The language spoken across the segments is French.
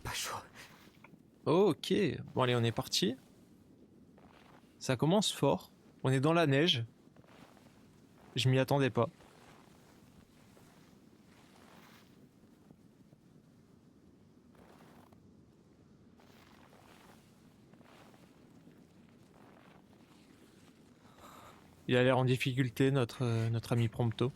pas chaud. Ok, bon allez, on est parti. Ça commence fort. On est dans la neige. Je m'y attendais pas. Il a l'air en difficulté, notre ami Prompto.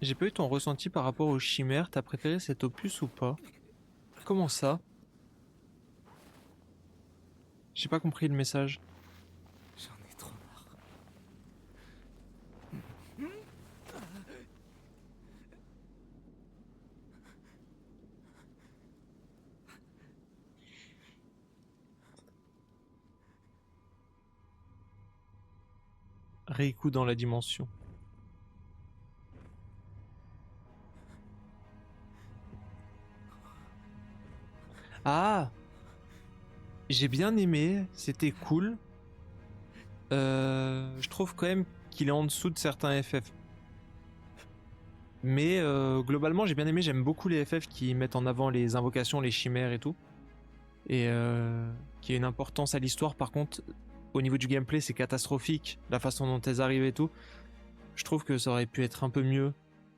J'ai pas eu ton ressenti par rapport aux chimères. T'as préféré cet opus ou pas? Comment ça? J'ai pas compris le message. J'en ai trop marre. Riku dans la dimension. Ah! J'ai bien aimé, c'était cool. Je trouve quand même qu'il est en dessous de certains FF. Mais globalement, j'ai bien aimé, j'aime beaucoup les FF qui mettent en avant les invocations, les chimères et tout. Et qui a une importance à l'histoire. Par contre, au niveau du gameplay, c'est catastrophique. La façon dont elles arrivent et tout. Je trouve que ça aurait pu être un peu mieux.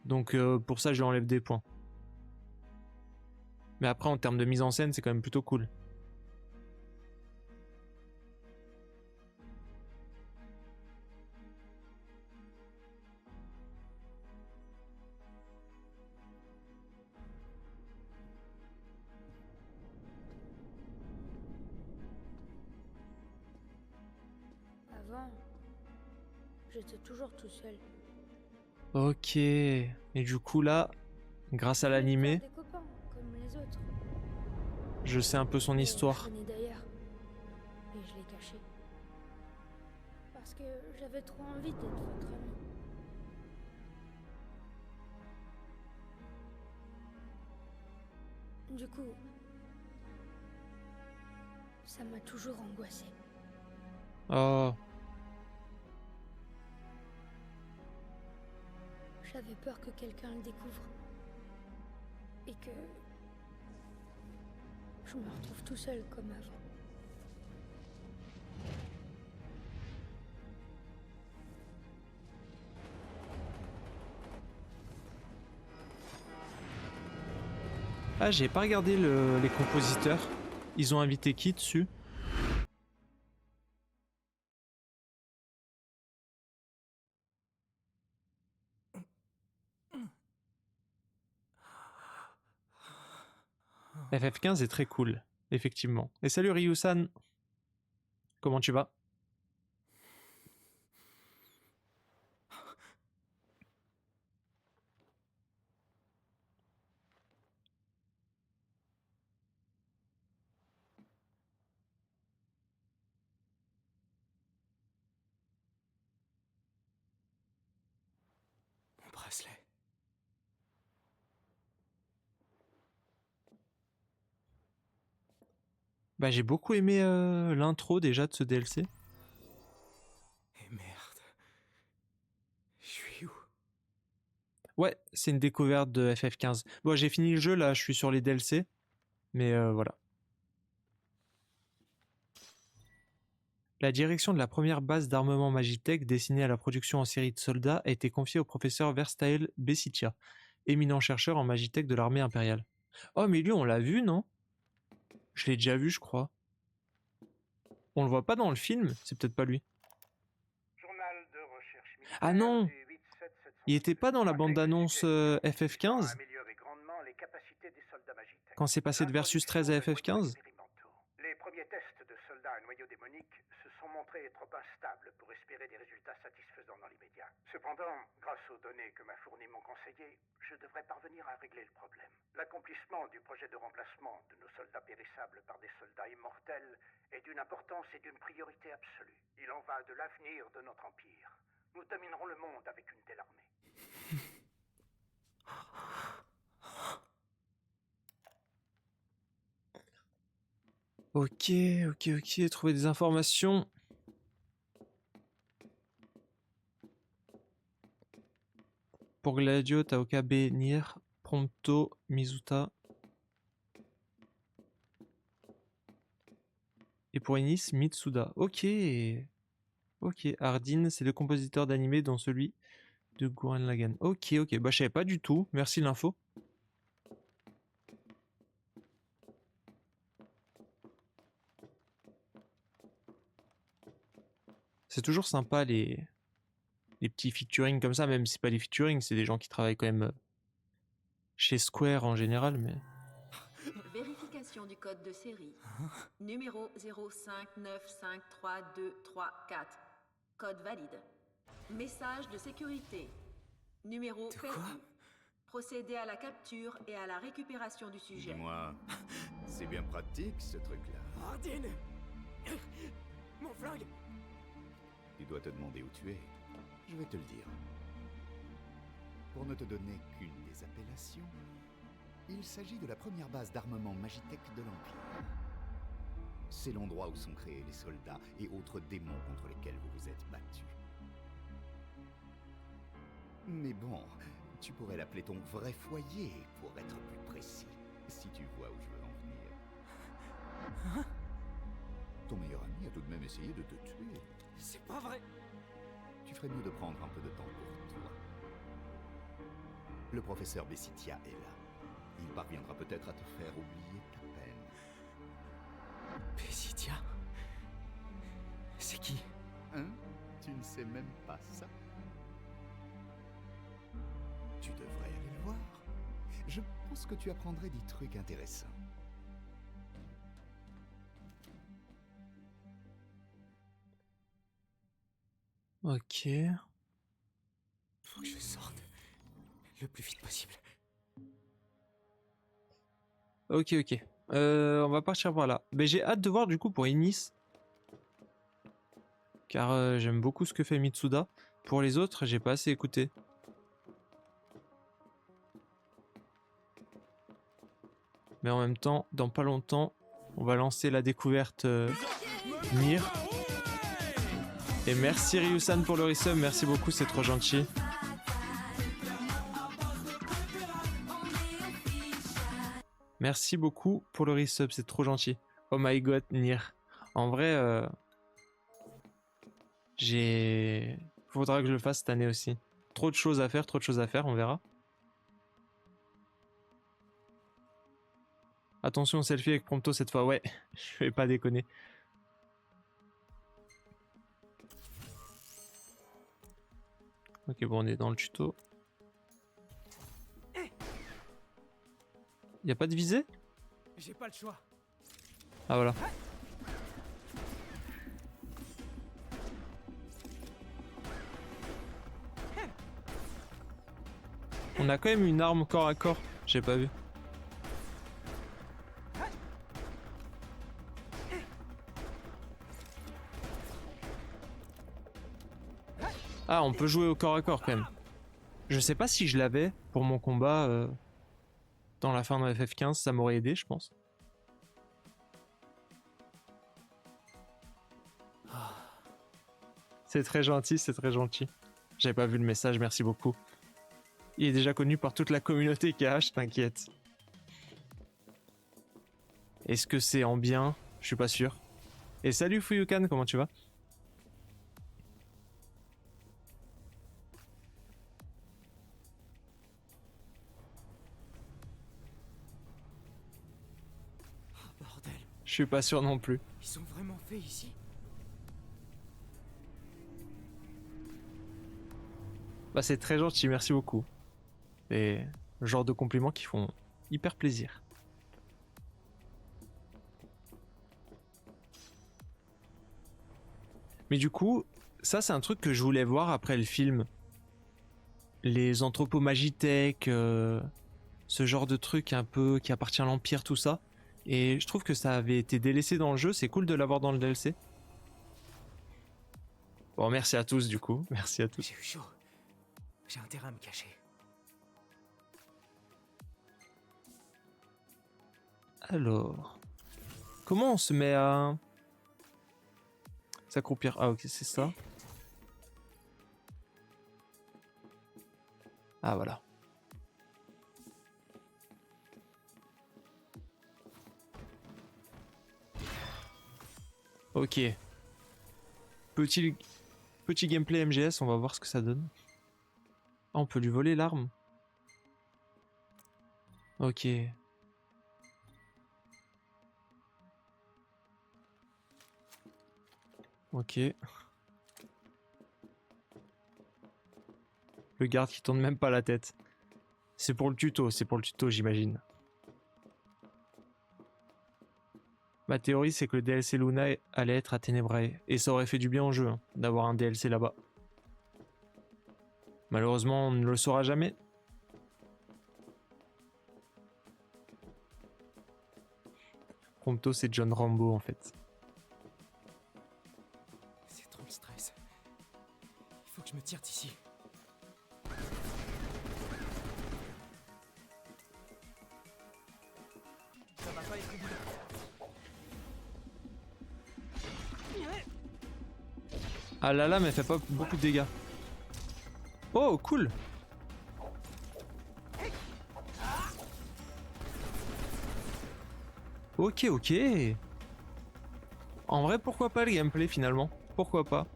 Donc pour ça, je lui enlève des points. Mais après, en termes de mise en scène, c'est quand même plutôt cool. Avant, j'étais toujours tout seul. Ok. Et du coup là, grâce à Je voulais me l'animé, faire des copains, comme les autres. je sais un peu son Mais histoire. Je venais d'ailleurs. Et je l'ai caché. Parce que j'avais trop envie d'être votre ami. Du coup, ça m'a toujours angoissée. Oh. J'avais peur que quelqu'un le découvre. Et que je me retrouve tout seul comme avant. Ah, j'ai pas regardé les compositeurs. Ils ont invité qui dessus? FF15 est très cool, effectivement. Et salut Ryu-san, comment tu vas? Mon bracelet. Bah j'ai beaucoup aimé l'intro déjà de ce DLC. Et merde. Je suis où? Ouais, c'est une découverte de FF15. Bon, j'ai fini le jeu là, je suis sur les DLC. Mais voilà. La direction de la première base d'armement Magitech destinée à la production en série de soldats a été confiée au professeur Verstael Besicia, éminent chercheur en Magitech de l'armée impériale. Oh mais lui on l'a vu non? Je l'ai déjà vu je crois. On le voit pas dans le film, c'est peut-être pas lui. Journal de recherche Ah militaire non! du 87722. Il était pas dans la bande-annonce visant à FF15 améliorer grandement les capacités des soldats Magitech. quand c'est passé de Versus 13 à L'introduction de noyaux FF15? expérimentaux. Les premiers tests de soldats à noyaux démoniques se sont montrés trop instables pour espérer des résultats satisfaisants dans l'immédiat. Cependant, grâce aux données que m'a fournies mon conseiller, je devrais parvenir à régler le problème. L'accomplissement du projet de remplacement de nos soldats périssables par des soldats immortels est d'une importance et d'une priorité absolue. Il en va de l'avenir de notre empire. Nous dominerons le monde avec une telle armée. Ok, ok. Trouver des informations. Pour Gladio, t'as Okabe, Nier, Prompto, Mizuta. Et pour Ennis, Mitsuda. Ok. Ok. Hardin, c'est le compositeur d'animé dont celui de Gurren Lagann. Ok. Bah, je savais pas du tout. Merci l'info. C'est toujours sympa les petits featuring comme ça, même si c'est pas des featuring, c'est des gens qui travaillent quand même chez Square en général, mais... Vérification du code de série. Numéro 059532334. Code valide. Message de sécurité. Numéro De quoi? perdu. Procédez à la capture et à la récupération du sujet. Dis-moi, c'est bien pratique ce truc-là. Ardyn! Mon flingue! Tu dois te demander où tu es. Je vais te le dire. Pour ne te donner qu'une des appellations, il s'agit de la première base d'armement Magitech de l'Empire. C'est l'endroit où sont créés les soldats et autres démons contre lesquels vous vous êtes battus. Mais bon, tu pourrais l'appeler ton vrai foyer, pour être plus précis, si tu vois où je veux en venir. Ton meilleur ami a tout de même essayé de te tuer. C'est pas vrai! Tu ferais mieux de prendre un peu de temps pour toi. Le professeur Bessitia est là. Il parviendra peut-être à te faire oublier ta peine. Bessitia? C'est qui? Hein? Tu ne sais même pas ça? Tu devrais aller le voir. Je pense que tu apprendrais des trucs intéressants. Ok. Faut que je sorte le plus vite possible. Ok. On va partir par là. Mais j'ai hâte de voir du coup pour Ennis. Car j'aime beaucoup ce que fait Mitsuda. Pour les autres, j'ai pas assez écouté. Mais en même temps, dans pas longtemps, on va lancer la découverte Nier. Et merci Ryusan pour le resub, merci beaucoup, c'est trop gentil. Merci beaucoup pour le resub, c'est trop gentil. Oh my god, Nier. En vrai, faudra que je le fasse cette année aussi. Trop de choses à faire, on verra. Attention, selfie avec Prompto cette fois, ouais, je vais pas déconner. Ok, bon, on est dans le tuto. Y a pas de visée? J'ai pas le choix. Ah voilà. On a quand même une arme corps à corps, j'ai pas vu. Ah, on peut jouer au corps à corps quand même. Je sais pas si je l'avais pour mon combat dans la fin de FF15, ça m'aurait aidé, je pense. C'est très gentil, c'est très gentil. J'avais pas vu le message, merci beaucoup. Il est déjà connu par toute la communauté KH, t'inquiète. Est-ce que c'est en bien? Je suis pas sûr. Et salut Fuyukan, comment tu vas? Oh bordel, Je suis pas sûr non plus. ils sont vraiment faits ici? Bah c'est très gentil, merci beaucoup. C'est le genre de compliments qui font hyper plaisir. Mais du coup, ça c'est un truc que je voulais voir après le film. Les entrepôts Magitech, ce genre de truc un peu qui appartient à l'Empire, tout ça. Et je trouve que ça avait été délaissé dans le jeu, c'est cool de l'avoir dans le DLC. Bon, merci à tous du coup, merci à tous. J'ai eu chaud. J'ai intérêt à me cacher. Alors... Comment on se met à s'accroupir? Ah ok, c'est ça. Ah voilà. Ok. Petit gameplay MGS, on va voir ce que ça donne. Ah, on peut lui voler l'arme. Ok. Ok. Le garde qui tourne même pas la tête. C'est pour le tuto j'imagine. Ma théorie c'est que le DLC Luna allait être à Tenebrae. Et ça aurait fait du bien au jeu, hein, d'avoir un DLC là-bas. Malheureusement on ne le saura jamais. Prompto c'est John Rambo en fait. C'est trop le stress. Il faut que je me tire d'ici. Ça va pas être évident. Ah la lame elle fait pas beaucoup de dégâts. Oh cool. Ok ok. En vrai pourquoi pas le gameplay finalement? Pourquoi pas?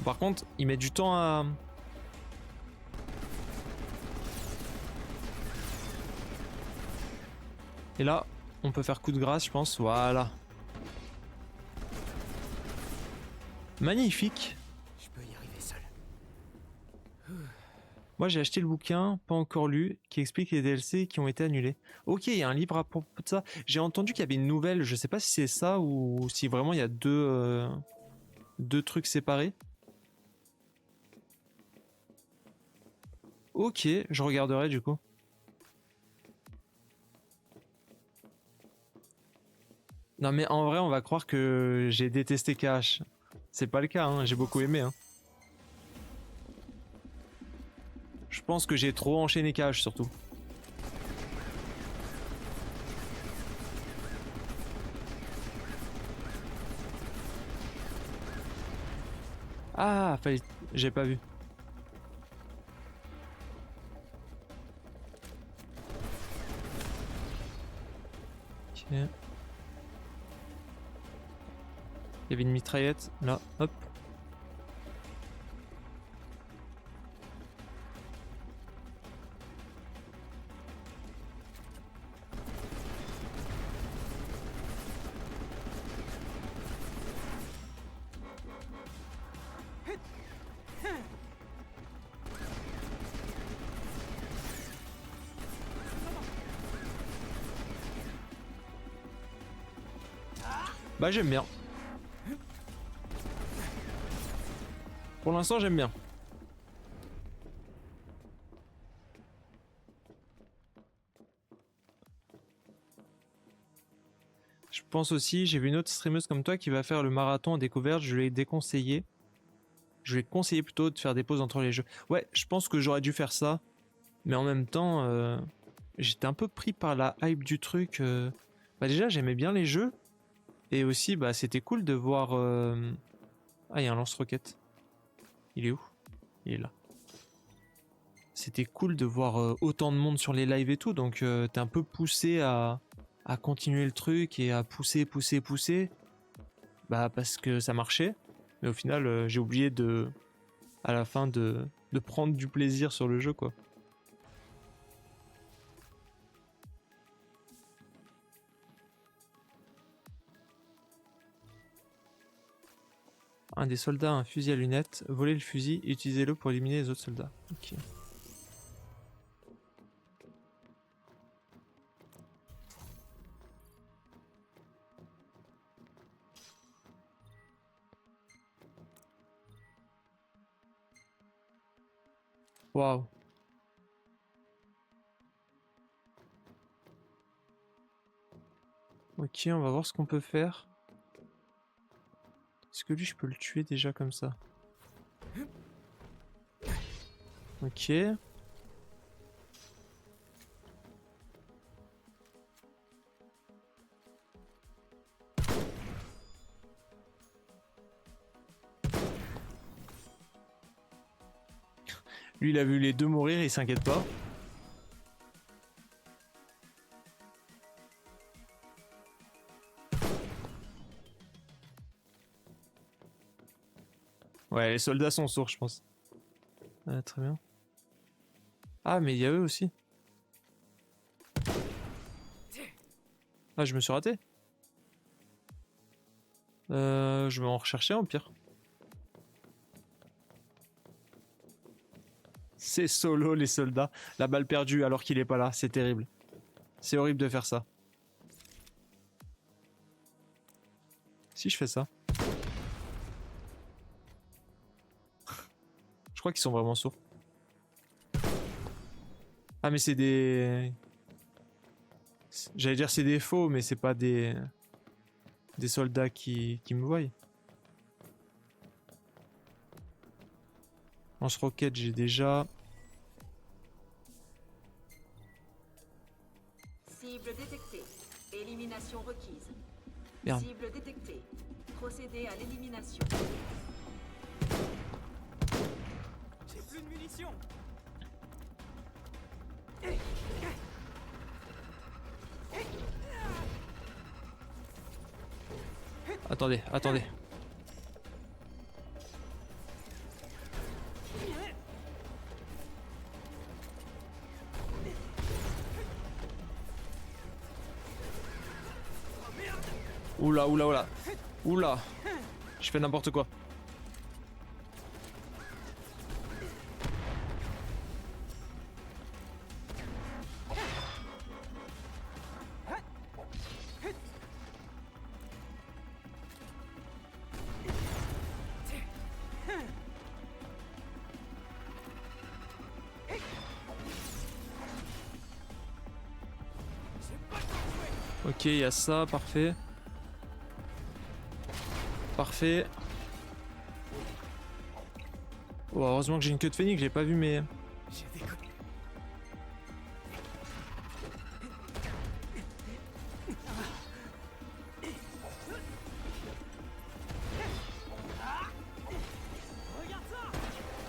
Par contre il met du temps à... Et là, on peut faire coup de grâce, je pense. Voilà. Magnifique. Je peux y arriver seul. Moi, j'ai acheté le bouquin, pas encore lu, qui explique les DLC qui ont été annulés. Ok, il y a un livre à propos de ça. J'ai entendu qu'il y avait une nouvelle. Je sais pas si c'est ça ou si vraiment il y a deux trucs séparés. Ok, je regarderai du coup. Non mais en vrai, on va croire que j'ai détesté KH. C'est pas le cas, hein, j'ai beaucoup aimé. Hein. Je pense que j'ai trop enchaîné KH surtout. Ah, fallait... J'ai pas vu. Ok. Il y avait une mitraillette, là, hop. Bah j'aime bien. Pour l'instant j'aime bien. Je pense aussi, j'ai vu une autre streameuse comme toi qui va faire le marathon à découverte, je lui ai déconseillé. Je lui ai conseillé plutôt de faire des pauses entre les jeux. Ouais, je pense que j'aurais dû faire ça. Mais en même temps, j'étais un peu pris par la hype du truc. Bah déjà j'aimais bien les jeux. Et aussi bah c'était cool de voir... Ah il y a un lance-roquette. Il est où? Il est là. C'était cool de voir autant de monde sur les lives et tout, donc t'es un peu poussé à continuer le truc et à pousser, bah parce que ça marchait, mais au final j'ai oublié à la fin de prendre du plaisir sur le jeu quoi. Un des soldats a un fusil à lunettes, volez le fusil et utilisez-le pour éliminer les autres soldats. Ok. Waouh. Ok, on va voir ce qu'on peut faire. Est-ce que lui je peux le tuer déjà comme ça? Ok. Lui, il a vu les deux mourir, il s'inquiète pas. Ouais, les soldats sont sourds, je pense. Très bien. Ah, mais il y a eux aussi. Ah, je me suis raté. Je vais en rechercher un, au pire. C'est solo, les soldats. La balle perdue alors qu'il est pas là, c'est terrible. C'est horrible de faire ça. Si je fais ça. Je crois qu'ils sont vraiment sourds. Ah mais c'est des... J'allais dire c'est des faux, mais c'est pas des... Des soldats qui me voient. Lance-roquette, j'ai déjà... Cible détectée. Élimination requise. Merde. Cible détectée. Procédez à l'élimination. J'ai plus de munitions. Attendez, attendez. Oula, oula, oula. Oula. Je fais n'importe quoi. Ok, il y a ça, parfait. Parfait. Oh, heureusement que j'ai une queue de phénix, j'ai pas vu mes... J'ai déconné.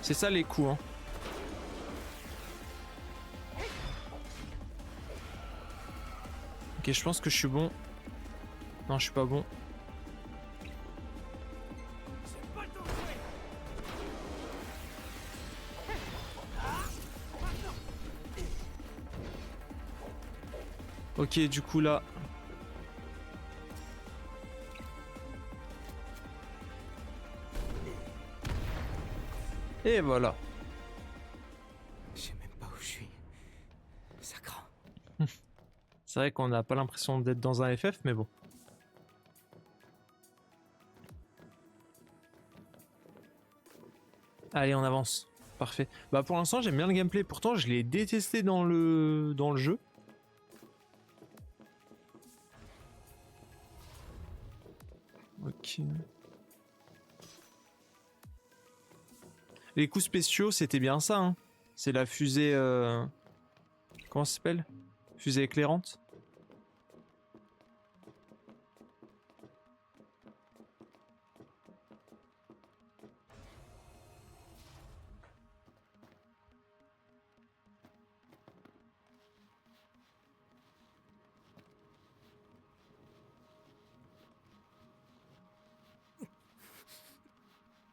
C'est ça les coups, hein. Ok, je pense que je suis bon. Non, je suis pas bon. Ok, du coup là... Et voilà. Je sais même pas où je suis. Ça craint. C'est vrai qu'on n'a pas l'impression d'être dans un FF, mais bon. Allez, on avance. Parfait. Bah pour l'instant, j'aime bien le gameplay. Pourtant, je l'ai détesté dans le jeu. Ok. Les coups spéciaux, c'était bien ça, hein. C'est la fusée... Comment ça s'appelle? Fusée éclairante.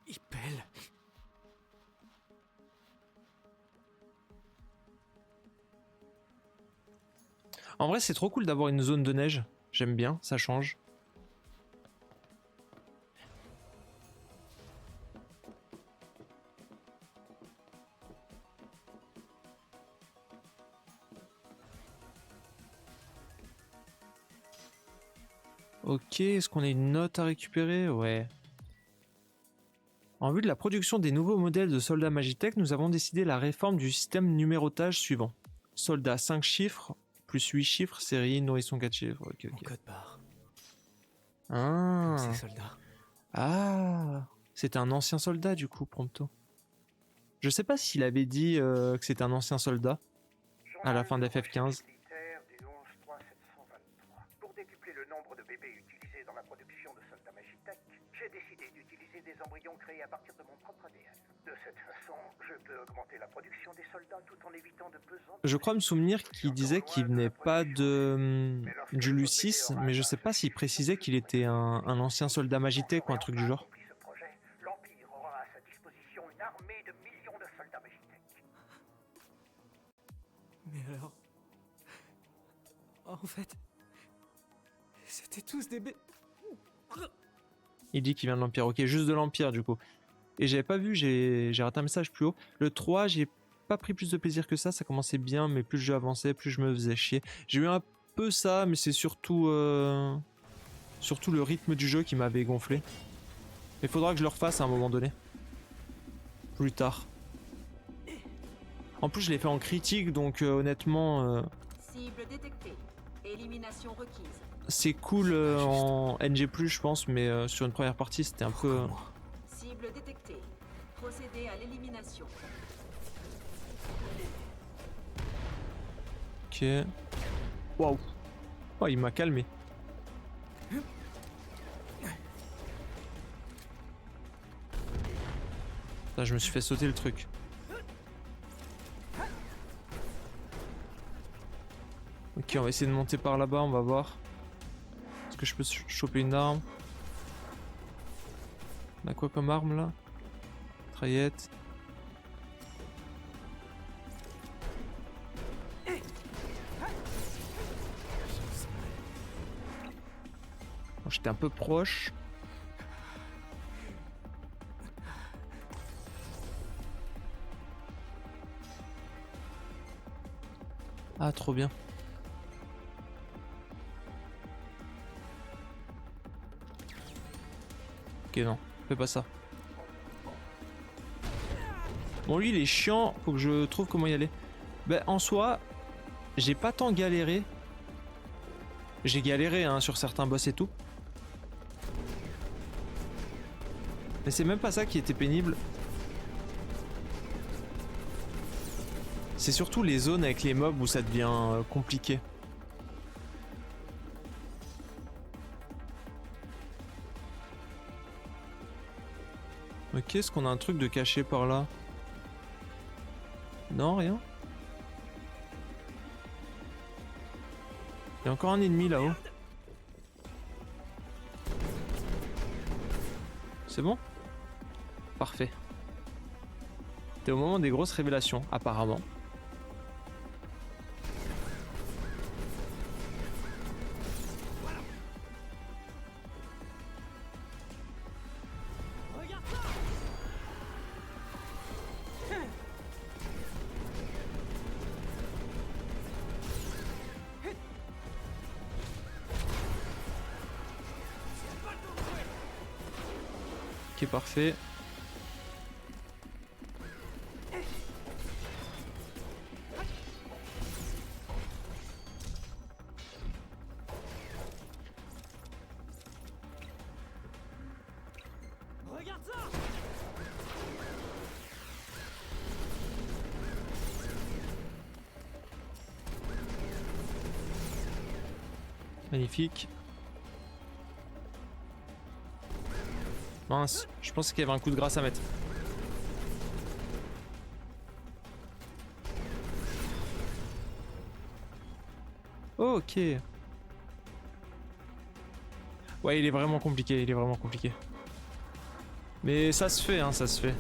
Il pèle. En vrai, c'est trop cool d'avoir une zone de neige. J'aime bien, ça change. Ok, est-ce qu'on a une note à récupérer? Ouais. En vue de la production des nouveaux modèles de soldats Magitech, nous avons décidé la réforme du système numérotage suivant. Soldat 5 chiffres, plus 8 chiffres, série, nourrisson 4 chiffres. Ok, Mon ok. code barre. Ah, Comme ces soldats. ah, c'était un ancien soldat du coup, Prompto. Je sais pas s'il avait dit que c'était un ancien soldat. À la fin d'FF15. Militaire du 11-3-723. Pour décupler le nombre de bébés utilisés dans la production de soldats Magitech, j'ai décidé d'utiliser des embryons créés à partir de mon propre ADN. De cette façon, je peux augmenter la production des soldats tout en évitant de pesants... Je crois me souvenir qu'il disait qu'il venait pas de du Lucis, mais je sais pas s'il précisait qu'il était un ancien soldat Magitech ou un truc du genre. Accompli ce projet, l'Empire aura à sa disposition une armée de millions de soldats Magitech. Mais alors... En fait... C'était tous des Il dit qu'il vient de l'Empire, ok, juste de l'Empire du coup. Et j'avais pas vu, j'ai raté un message plus haut. Le 3, j'ai pas pris plus de plaisir que ça commençait bien, mais plus le jeu avançait, plus je me faisais chier. J'ai eu un peu ça, mais c'est surtout surtout le rythme du jeu qui m'avait gonflé. Il faudra que je le refasse à un moment donné. Plus tard. En plus je l'ai fait en critique, donc honnêtement... Cible détectée. Élimination requise. c'est cool en NG+, je pense, mais sur une première partie c'était un peu... Cible détectée. Procédez à l'élimination. Ok. Waouh. Oh, il m'a calmé. Là, je me suis fait sauter le truc. Ok, on va essayer de monter par là-bas, on va voir. Est-ce que je peux choper une arme? On a quoi comme arme là? Traillette. Bon, j'étais un peu proche. Ah, trop bien. Ok, non, fais pas ça. Bon, lui, il est chiant, faut que je trouve comment y aller. Ben, en soi, j'ai pas tant galéré. J'ai galéré hein, sur certains boss et tout. Mais c'est même pas ça qui était pénible. C'est surtout les zones avec les mobs où ça devient compliqué. Ok, est-ce qu'on a un truc de caché par là? Non, rien. Il y a encore un ennemi là-haut. C'est bon? Parfait. T'es au moment des grosses révélations, apparemment. Ok, parfait. Magnifique. Mince, je pensais qu'il y avait un coup de grâce à mettre. Ok. Ouais, il est vraiment compliqué, il est vraiment compliqué. Mais ça se fait, hein, ça se fait.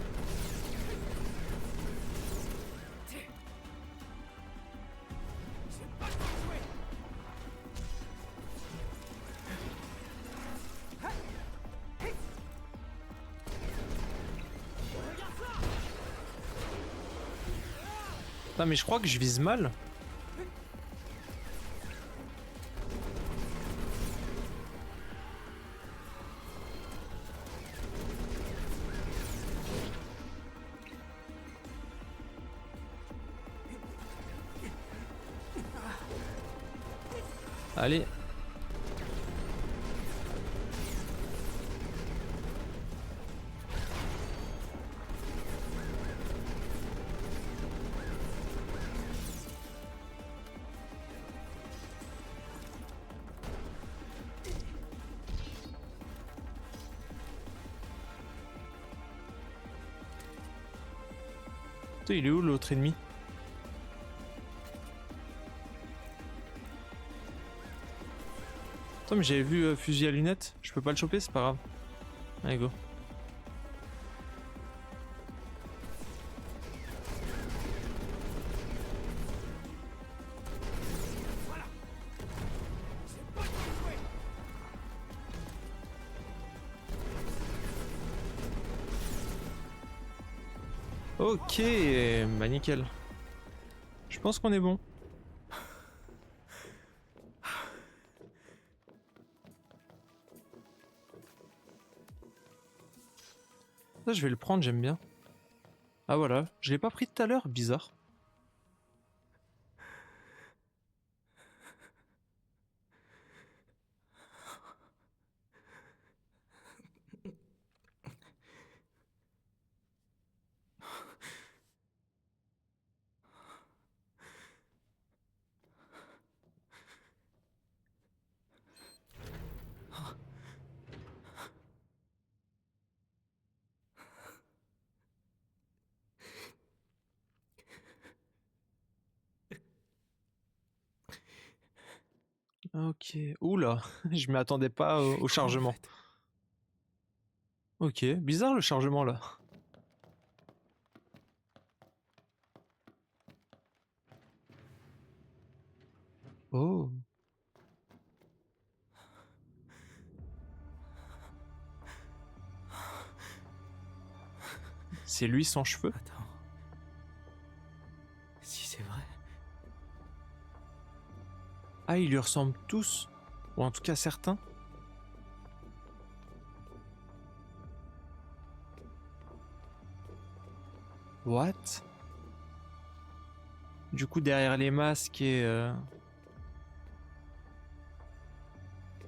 Non mais je crois que je vise mal. Allez. Putain, il est où l'autre ennemi? Attends, mais j'avais vu fusil à lunettes. Je peux pas le choper, c'est pas grave. Allez, go. Ok, bah nickel. Je pense qu'on est bon. Ça, je vais le prendre, j'aime bien. Ah voilà, je l'ai pas pris tout à l'heure, bizarre. Ok, oula, je m'y attendais pas au chargement. Ok, bizarre le chargement là. Oh. C'est lui sans cheveux? Attends. Si c'est vrai. Ah, ils lui ressemblent tous. Ou en tout cas certains. What? Du coup, derrière les masques et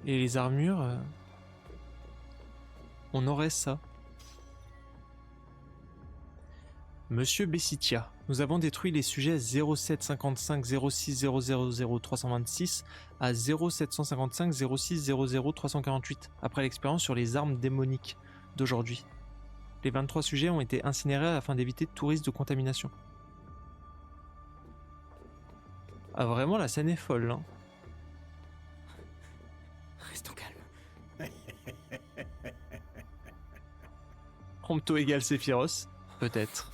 les armures, on aurait ça. Monsieur Bessitia, nous avons détruit les sujets 0755 06 000 326 à 0755 06 00 348 après l'expérience sur les armes démoniques d'aujourd'hui. Les 23 sujets ont été incinérés afin d'éviter tout risque de contamination. Ah vraiment, la scène est folle, hein. Restons calmes. Prompto égale Sephiroth? Peut-être.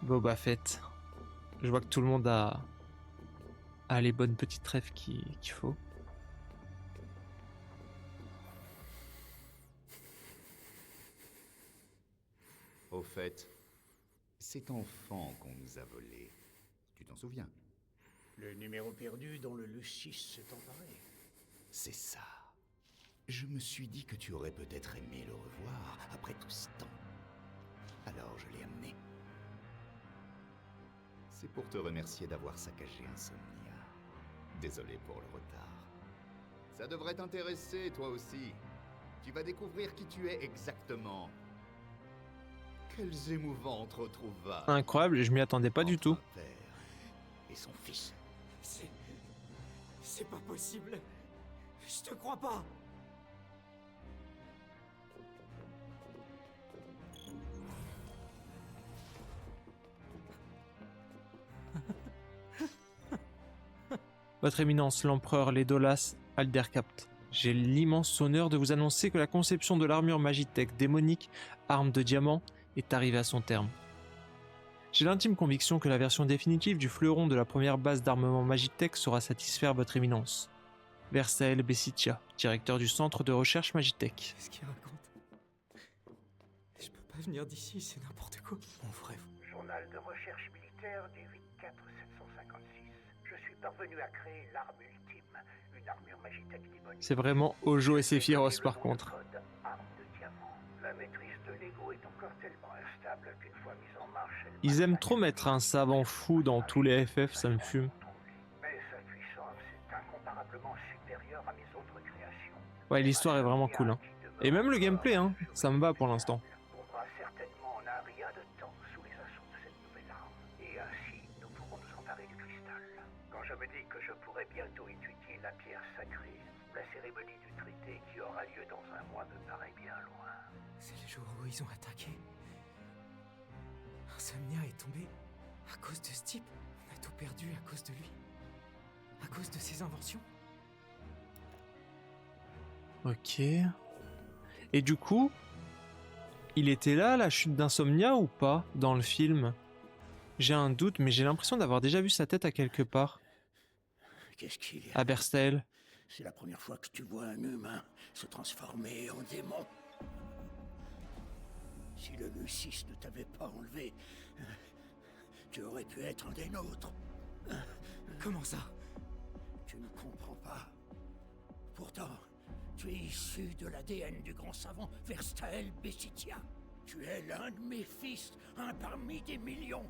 Boba Fett. Je vois que tout le monde a les bonnes petites rêves qu'il faut. Au fait, cet enfant qu'on nous a volé, tu t'en souviens? Le numéro perdu dont le Lucis s'est emparé. C'est ça. Je me suis dit que tu aurais peut-être aimé le revoir après tout ce temps. Alors je l'ai amené. C'est pour te remercier d'avoir saccagé Insomnia. Désolé pour le retard. Ça devrait t'intéresser, toi aussi. Tu vas découvrir qui tu es exactement. Quelles émouvantes retrouvailles. Incroyable, je m'y attendais pas du entre tout. un père et son fils. C'est pas possible. Je te crois pas. Votre éminence, l'empereur Ledolas Aldercapt, j'ai l'immense honneur de vous annoncer que la conception de l'armure Magitech démonique, arme de diamant, est arrivée à son terme. J'ai l'intime conviction que la version définitive du fleuron de la première base d'armement Magitech saura satisfaire votre éminence. Versael Bessitia, directeur du centre de recherche Magitech. Qu'est-ce qu'il raconte? Je peux pas venir d'ici, c'est n'importe quoi. Mon vrai vous. Journal de recherche militaire du 8-4-756. Je suis parvenu à créer l'arme ultime, une armure Magitech démonique. C'est vraiment Ojo et Sephiroth par contre. Code arme de diamant. La maîtrise de l'ego est encore tellement instable qu'une fois mise en marche, elle Ils aiment trop mettre un savant fou dans tous les FF, ça me fume. Mais sa puissance est incomparablement supérieure à mes autres créations. Ouais, l'histoire est vraiment cool, hein. Et même le gameplay, hein, ça me va pour l'instant. On va certainement en un rien de temps sous les assauts de cette nouvelle arme. Et ainsi, nous pourrons nous emparer du cristal. Quand je me dis que je pourrais bientôt étudier la pierre sacrée, La cérémonie du traité qui aura lieu dans un mois me paraît bien loin. C'est le jour où ils ont attaqué. Insomnia est tombé à cause de ce type. On a tout perdu à cause de lui. À cause de ses inventions. Ok. Et du coup, il était là à la chute d'Insomnia ou pas dans le film? J'ai un doute, mais j'ai l'impression d'avoir déjà vu sa tête à quelque part. Qu'est-ce qu'il y a? À Berstael. C'est la première fois que tu vois un humain se transformer en démon. Si le Lucis ne t'avait pas enlevé, tu aurais pu être un des nôtres. Comment ça? Tu ne comprends pas. Pourtant, tu es issu de l'ADN du grand savant Verstael Bessitia. Tu es l'un de mes fils, un parmi des millions.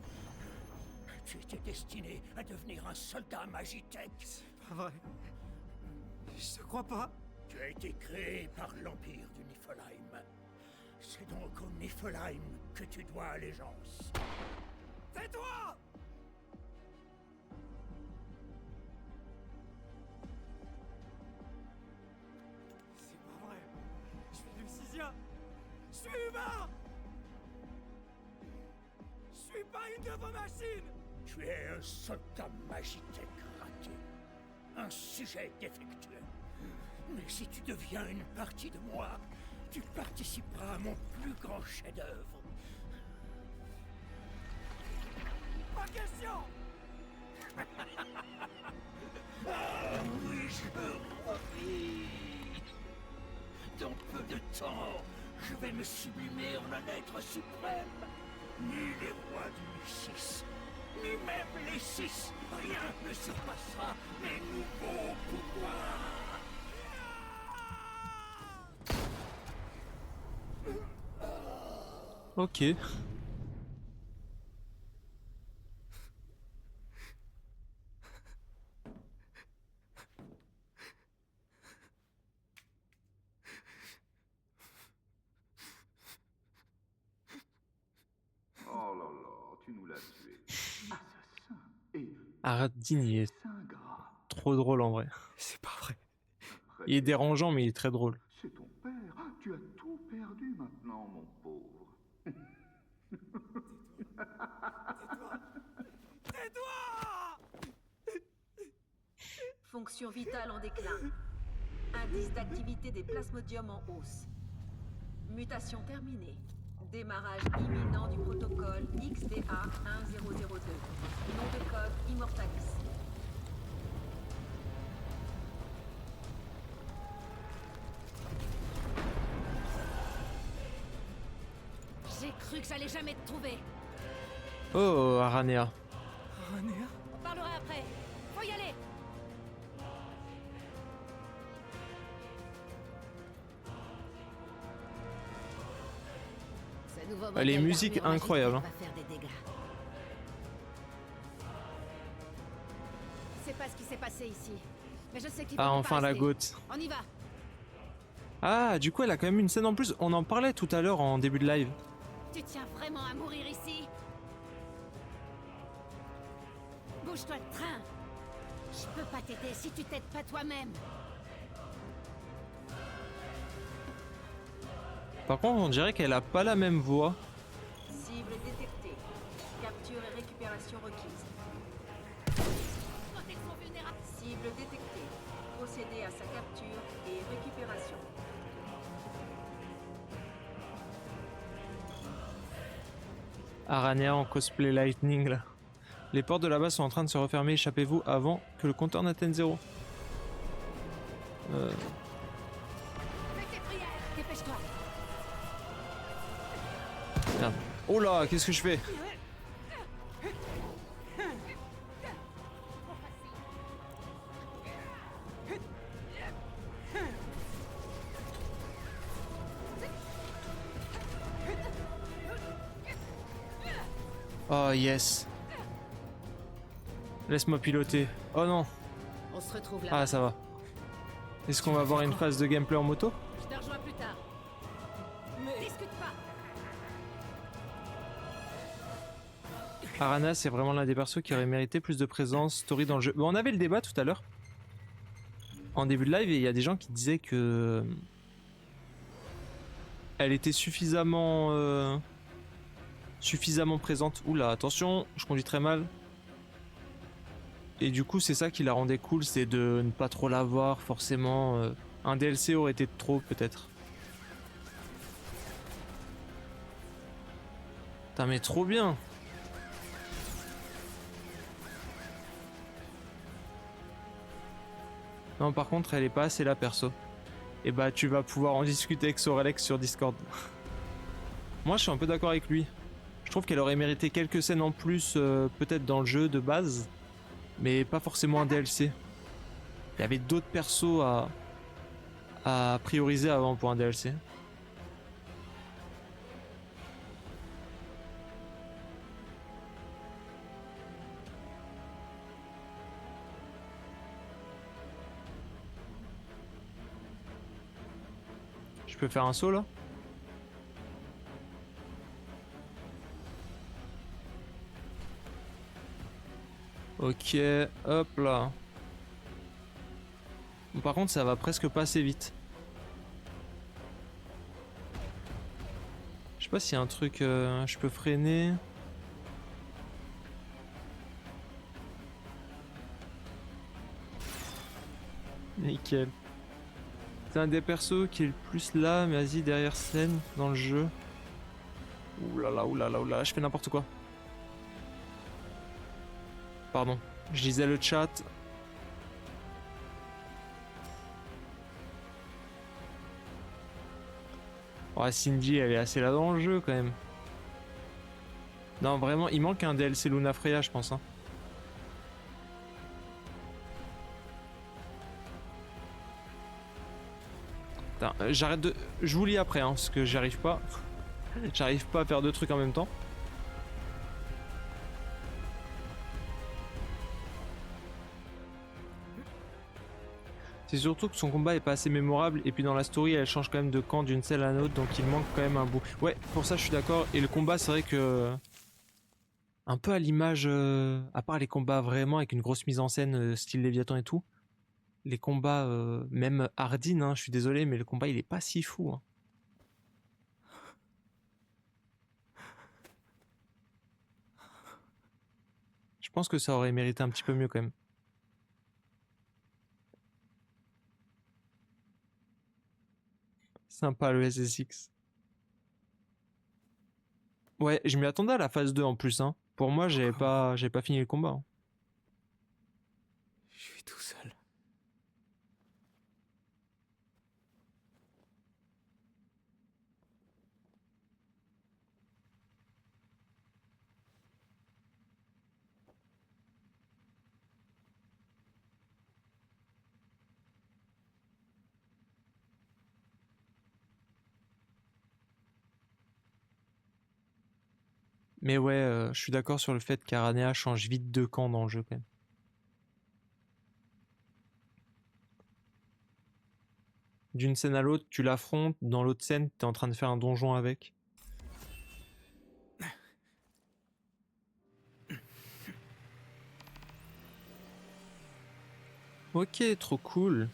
Tu étais destiné à devenir un soldat Magitech. Pas vrai. Je te crois pas. Tu as été créé par l'Empire du Niflheim. C'est donc au Niflheim que tu dois allégeance. Tais-toi! C'est pas vrai. Je suis Lucisien. Je suis humain. Je suis pas une de vos machines. Tu es un soldat Magitech raté. Un sujet défectueux. Mais si tu deviens une partie de moi, tu participeras à mon plus grand chef-d'œuvre. Pas question. Ah oui, je revis. Dans peu de temps, je vais me sublimer en un être suprême. Ni les rois du Lucis, ni même les six, rien ne surpassera mes nouveaux pouvoirs. Ok. Oh là là, tu nous l'as tué. Assassin et Ardini est saint gras. trop drôle en vrai. C'est pas vrai. Il est dérangeant, mais il est très drôle. C'est ton père. Tu as tout perdu maintenant, mon pauvre. Fonction vitale en déclin. Indice d'activité des plasmodiums en hausse. Mutation terminée. Démarrage imminent du protocole XDA 1002. Nom de code Immortalis. J'ai cru que j'allais jamais te trouver. Oh, Aranea. Aranea? On parlera après. Faut y aller. Ce nouveau Les modèle musiques d'armure incroyables, magique va faire des dégâts. Je sais pas ce qui s'est passé ici, mais je sais qu'il faut Ah, ne pas enfin la rester. goutte. On y va. Ah, du coup, elle a quand même une scène en plus. On en parlait tout à l'heure en début de live. Tu tiens vraiment à mourir ici? Bouge-toi le train. Je peux pas t'aider si tu t'aides pas toi-même. Par contre, on dirait qu'elle a pas la même voix. Cible détectée. Capture et récupération requise. Protection vulnérable. Cible détectée. Procéder à sa capture et récupération. Aranea en cosplay Lightning là. Les portes de la base sont en train de se refermer, échappez-vous avant que le compteur n'atteigne 0. Fais tes prières. Dépêche-toi. Merde. Oh là, qu'est-ce que je fais? Oh yes. Laisse-moi piloter. Oh non. On se retrouve là. Ah ça va. Est-ce qu'on va avoir une phase de gameplay en moto? Je te rejoins plus tard. Discute pas. Arana, c'est vraiment l'un des persos qui aurait mérité plus de présence story dans le jeu. Bon, on avait le débat tout à l'heure. en début de live et il y a des gens qui disaient que elle était suffisamment présente. Oula, attention, je conduis très mal. Et du coup, c'est ça qui la rendait cool, c'est de ne pas trop la voir forcément. Un DLC aurait été trop peut-être. Putain, mais trop bien. Non, par contre, elle est pas assez là, perso. Et bah, tu vas pouvoir en discuter avec Sorelex sur Discord. Moi, je suis un peu d'accord avec lui. Je trouve qu'elle aurait mérité quelques scènes en plus, peut-être dans le jeu de base, mais pas forcément un DLC. Il y avait d'autres persos à prioriser avant pour un DLC. Je peux faire un saut là? Ok, hop là. Bon, par contre, ça va presque pas assez vite. Je sais pas s'il y a un truc, je peux freiner. Nickel. C'est un des persos qui est le plus là, mais vas-y, derrière scène, dans le jeu. Oulala, oulala, oulala, je fais n'importe quoi. Pardon, je lisais le chat. Oh, Cindy, elle est assez là dans le jeu quand même. Non, vraiment, il manque un DLC Luna Freya, je pense. Hein. J'arrête de... Je vous lis après, hein, parce que j'arrive pas. J'arrive pas à faire deux trucs en même temps. C'est surtout que son combat est pas assez mémorable et puis dans la story elle change quand même de camp d'une scène à l'autre donc il manque quand même un bout. Ouais, pour ça je suis d'accord. Et le combat c'est vrai que... Un peu à l'image... À part les combats vraiment avec une grosse mise en scène style Léviathan et tout. Les combats, même Hardin, hein, je suis désolé mais le combat il est pas si fou. Hein. Je pense que ça aurait mérité un petit peu mieux quand même. Sympa le SSX. Ouais, je m'y attendais à la phase 2 en plus. Hein. Pour moi, j'avais pas fini le combat. Hein. Je suis tout seul. Mais ouais, je suis d'accord sur le fait qu'Aranea change vite de camp dans le jeu quand même. D'une scène à l'autre, tu l'affrontes, dans l'autre scène, t'es en train de faire un donjon avec. Ok, trop cool.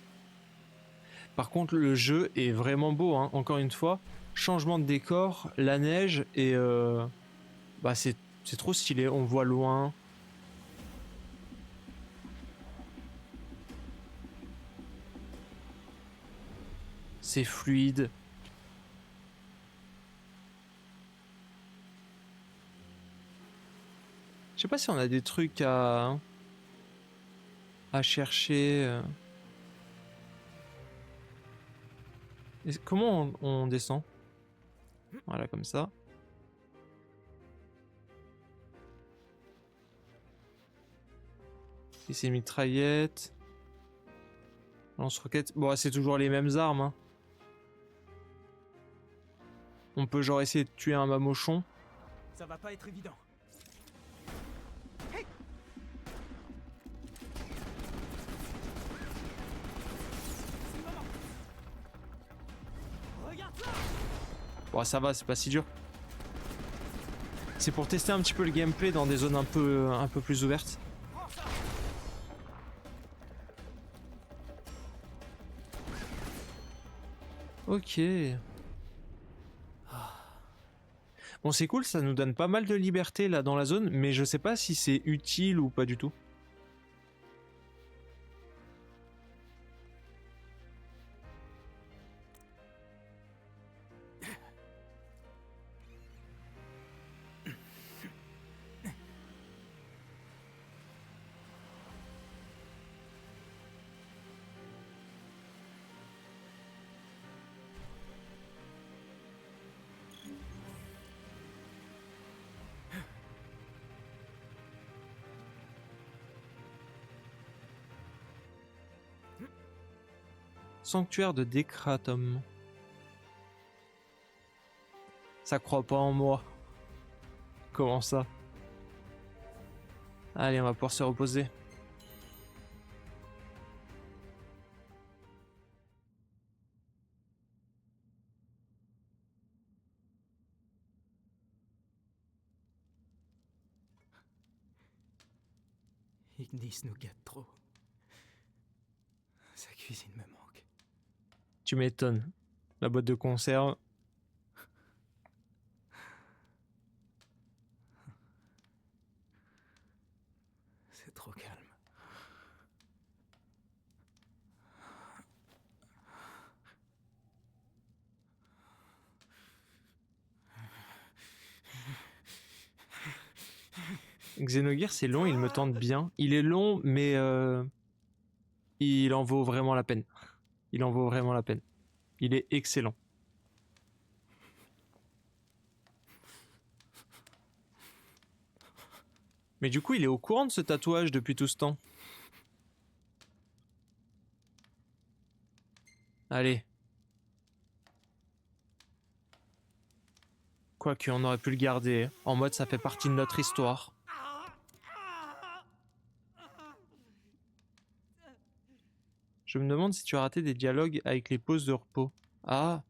Par contre, le jeu est vraiment beau, hein. Encore une fois. Changement de décor, la neige et... Bah c'est trop stylé, on voit loin. C'est fluide. Je sais pas si on a des trucs à chercher. Comment on descend? Voilà, comme ça. Et ces mitraillettes. Lance-roquettes. Bon, c'est toujours les mêmes armes. Hein. On peut genre essayer de tuer un mamochon. Ça va pas être évident. Hey. Regarde ça. Bon, ça va, c'est pas si dur. C'est pour tester un petit peu le gameplay dans des zones un peu plus ouvertes. Ok. Bon, c'est cool, ça nous donne pas mal de liberté là dans la zone, mais je sais pas si c'est utile ou pas du tout. Sanctuaire de Décratum. Ça croit pas en moi. Comment ça? Allez, on va pouvoir se reposer. Ignis nous gâte trop. Sa cuisine me manque. Tu m'étonnes. La boîte de conserve. C'est trop calme. Xenogears, c'est long, il me tente bien. Il est long, mais il en vaut vraiment la peine. Il en vaut vraiment la peine. Il est excellent. Mais du coup, il est au courant de ce tatouage depuis tout ce temps. Allez. Quoique, on aurait pu le garder. En mode, ça fait partie de notre histoire. Je me demande si tu as raté des dialogues avec les pauses de repos. Ah.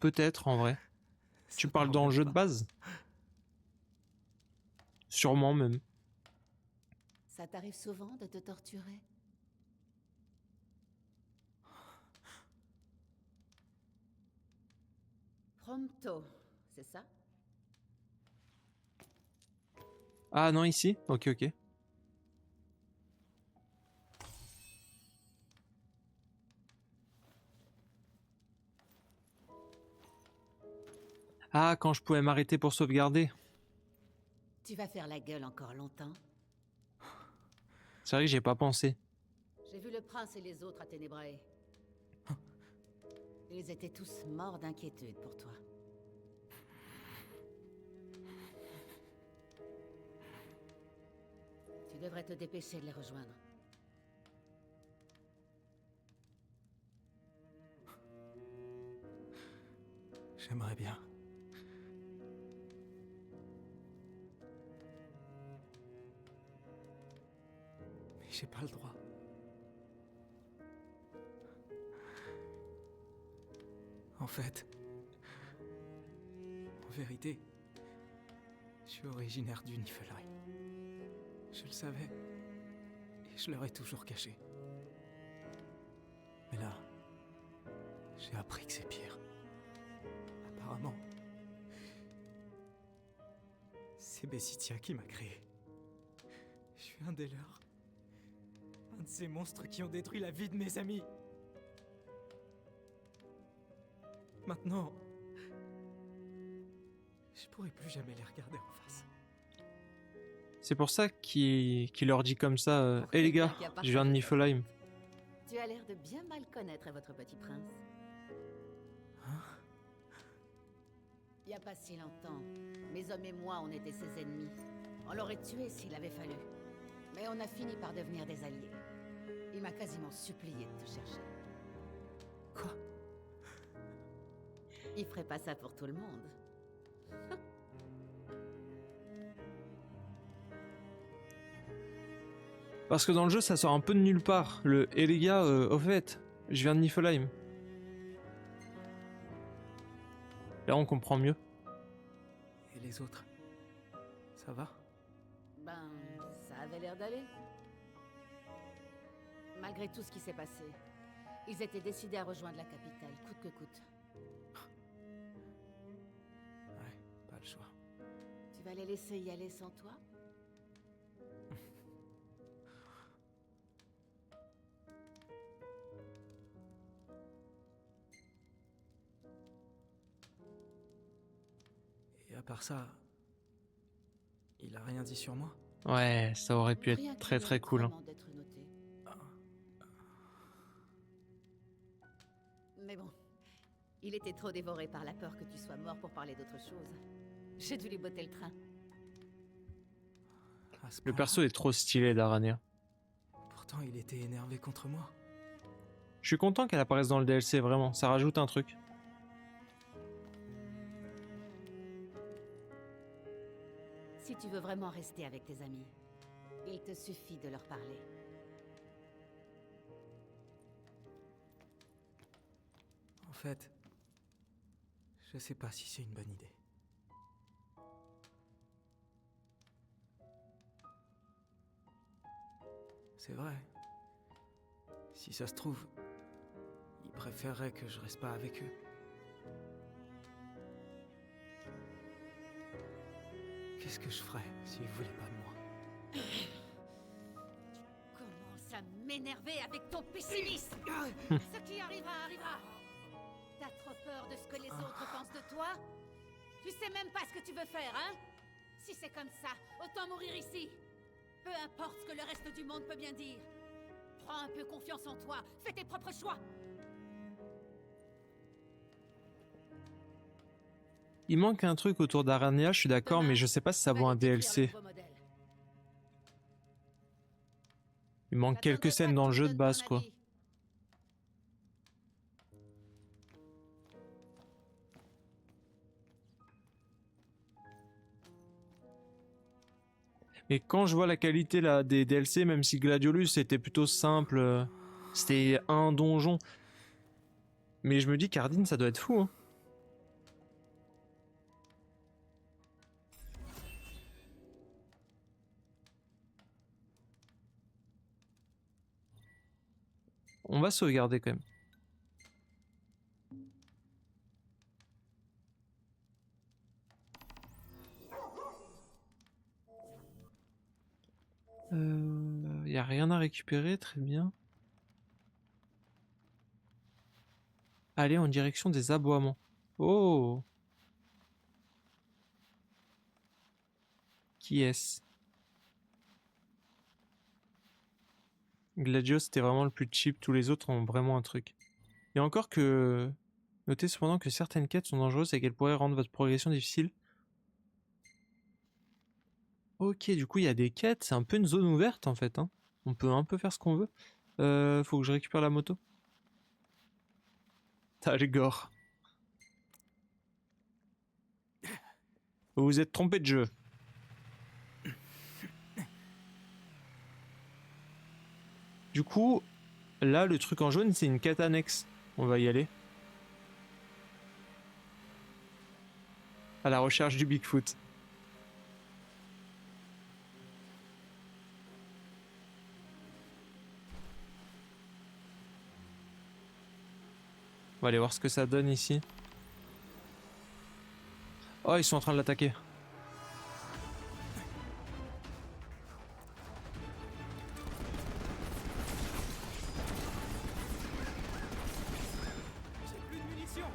Peut-être, en vrai. Tu parles dans le jeu de base? Sûrement même. Ça t'arrive souvent de te torturer? Prompto, c'est ça? Ah non, ici? Ok, ok. Ah, quand je pouvais m'arrêter pour sauvegarder. Tu vas faire la gueule encore longtemps? C'est vrai que j'ai pas pensé. J'ai vu le prince et les autres à Ténébrae. Ils étaient tous morts d'inquiétude pour toi. Tu devrais te dépêcher de les rejoindre. J'aimerais bien. Mais j'ai pas le droit. En fait, en vérité, je suis originaire du Niflheim. Je le savais, et je l'aurais toujours caché. Mais là, j'ai appris que c'est pire. Apparemment, c'est Bessitia qui m'a créé. Je suis un des leurs. Un de ces monstres qui ont détruit la vie de mes amis. Maintenant, je pourrai plus jamais les regarder en face. C'est pour ça qu'il leur dit comme ça. Hé les gars, je viens de Niflheim. Tu as l'air de bien mal connaître votre petit prince. Il y a pas si longtemps, mes hommes et moi, on était ses ennemis. On l'aurait tué s'il avait fallu. Mais on a fini par devenir des alliés. Il m'a quasiment supplié de te chercher. Quoi? Il ferait pas ça pour tout le monde. Parce que dans le jeu, ça sort un peu de nulle part. Le « Hé les gars, au fait, je viens de Niflheim ». Là, on comprend mieux. Et les autres? Ça va? Ben, ça avait l'air d'aller. Malgré tout ce qui s'est passé, ils étaient décidés à rejoindre la capitale, coûte que coûte. Ouais, pas le choix. Tu vas les laisser y aller sans toi? Et à part ça, il a rien dit sur moi. Ouais, ça aurait pu Rien être qui très très mérite cool. Hein. vraiment d'être noté. Mais bon, il était trop dévoré par la peur que tu sois mort pour parler d'autre chose. J'ai dû lui botter le train. À ce Le point-là. perso est trop stylé d'Arania. Pourtant, il était énervé contre moi. Je suis content qu'elle apparaisse dans le DLC, vraiment, ça rajoute un truc. Si tu veux vraiment rester avec tes amis, il te suffit de leur parler. En fait, je sais pas si c'est une bonne idée. C'est vrai. Si ça se trouve, ils préféreraient que je reste pas avec eux. Qu'est-ce que je ferais s'ils voulaient pas de moi? Commence à m'énerver avec ton pessimisme. Ce qui arrivera, arrivera. T'as trop peur de ce que les autres pensent de toi? Tu sais même pas ce que tu veux faire, hein? Si c'est comme ça, autant mourir ici. Peu importe ce que le reste du monde peut bien dire. Prends un peu confiance en toi. Fais tes propres choix. Il manque un truc autour d'Arania, je suis d'accord, Demain, mais je sais pas si ça je vaut vais un décrire le DLC. nouveau modèle. Il manque J'attendrai quelques scènes pas dans que le tu jeu me de donnes base, ton quoi. avis. Et quand je vois la qualité là, des DLC, même si Gladiolus était plutôt simple, c'était un donjon. Mais je me dis qu'Ardyn, ça doit être fou. Hein. On va sauvegarder quand même. Y a rien à récupérer, très bien. Aller en direction des aboiements. Oh! Qui est-ce? Gladios, c'était vraiment le plus cheap, tous les autres ont vraiment un truc. Et encore que... Notez cependant que certaines quêtes sont dangereuses et qu'elles pourraient rendre votre progression difficile. Ok, du coup il y a des quêtes, c'est un peu une zone ouverte en fait. Hein. On peut un peu faire ce qu'on veut. Faut que je récupère la moto. T'as le gore. Vous vous êtes trompé de jeu. Du coup, là le truc en jaune c'est une quête annexe. On va y aller. À la recherche du Bigfoot. On va aller voir ce que ça donne ici. Oh, ils sont en train de l'attaquer. J'ai plus de munitions.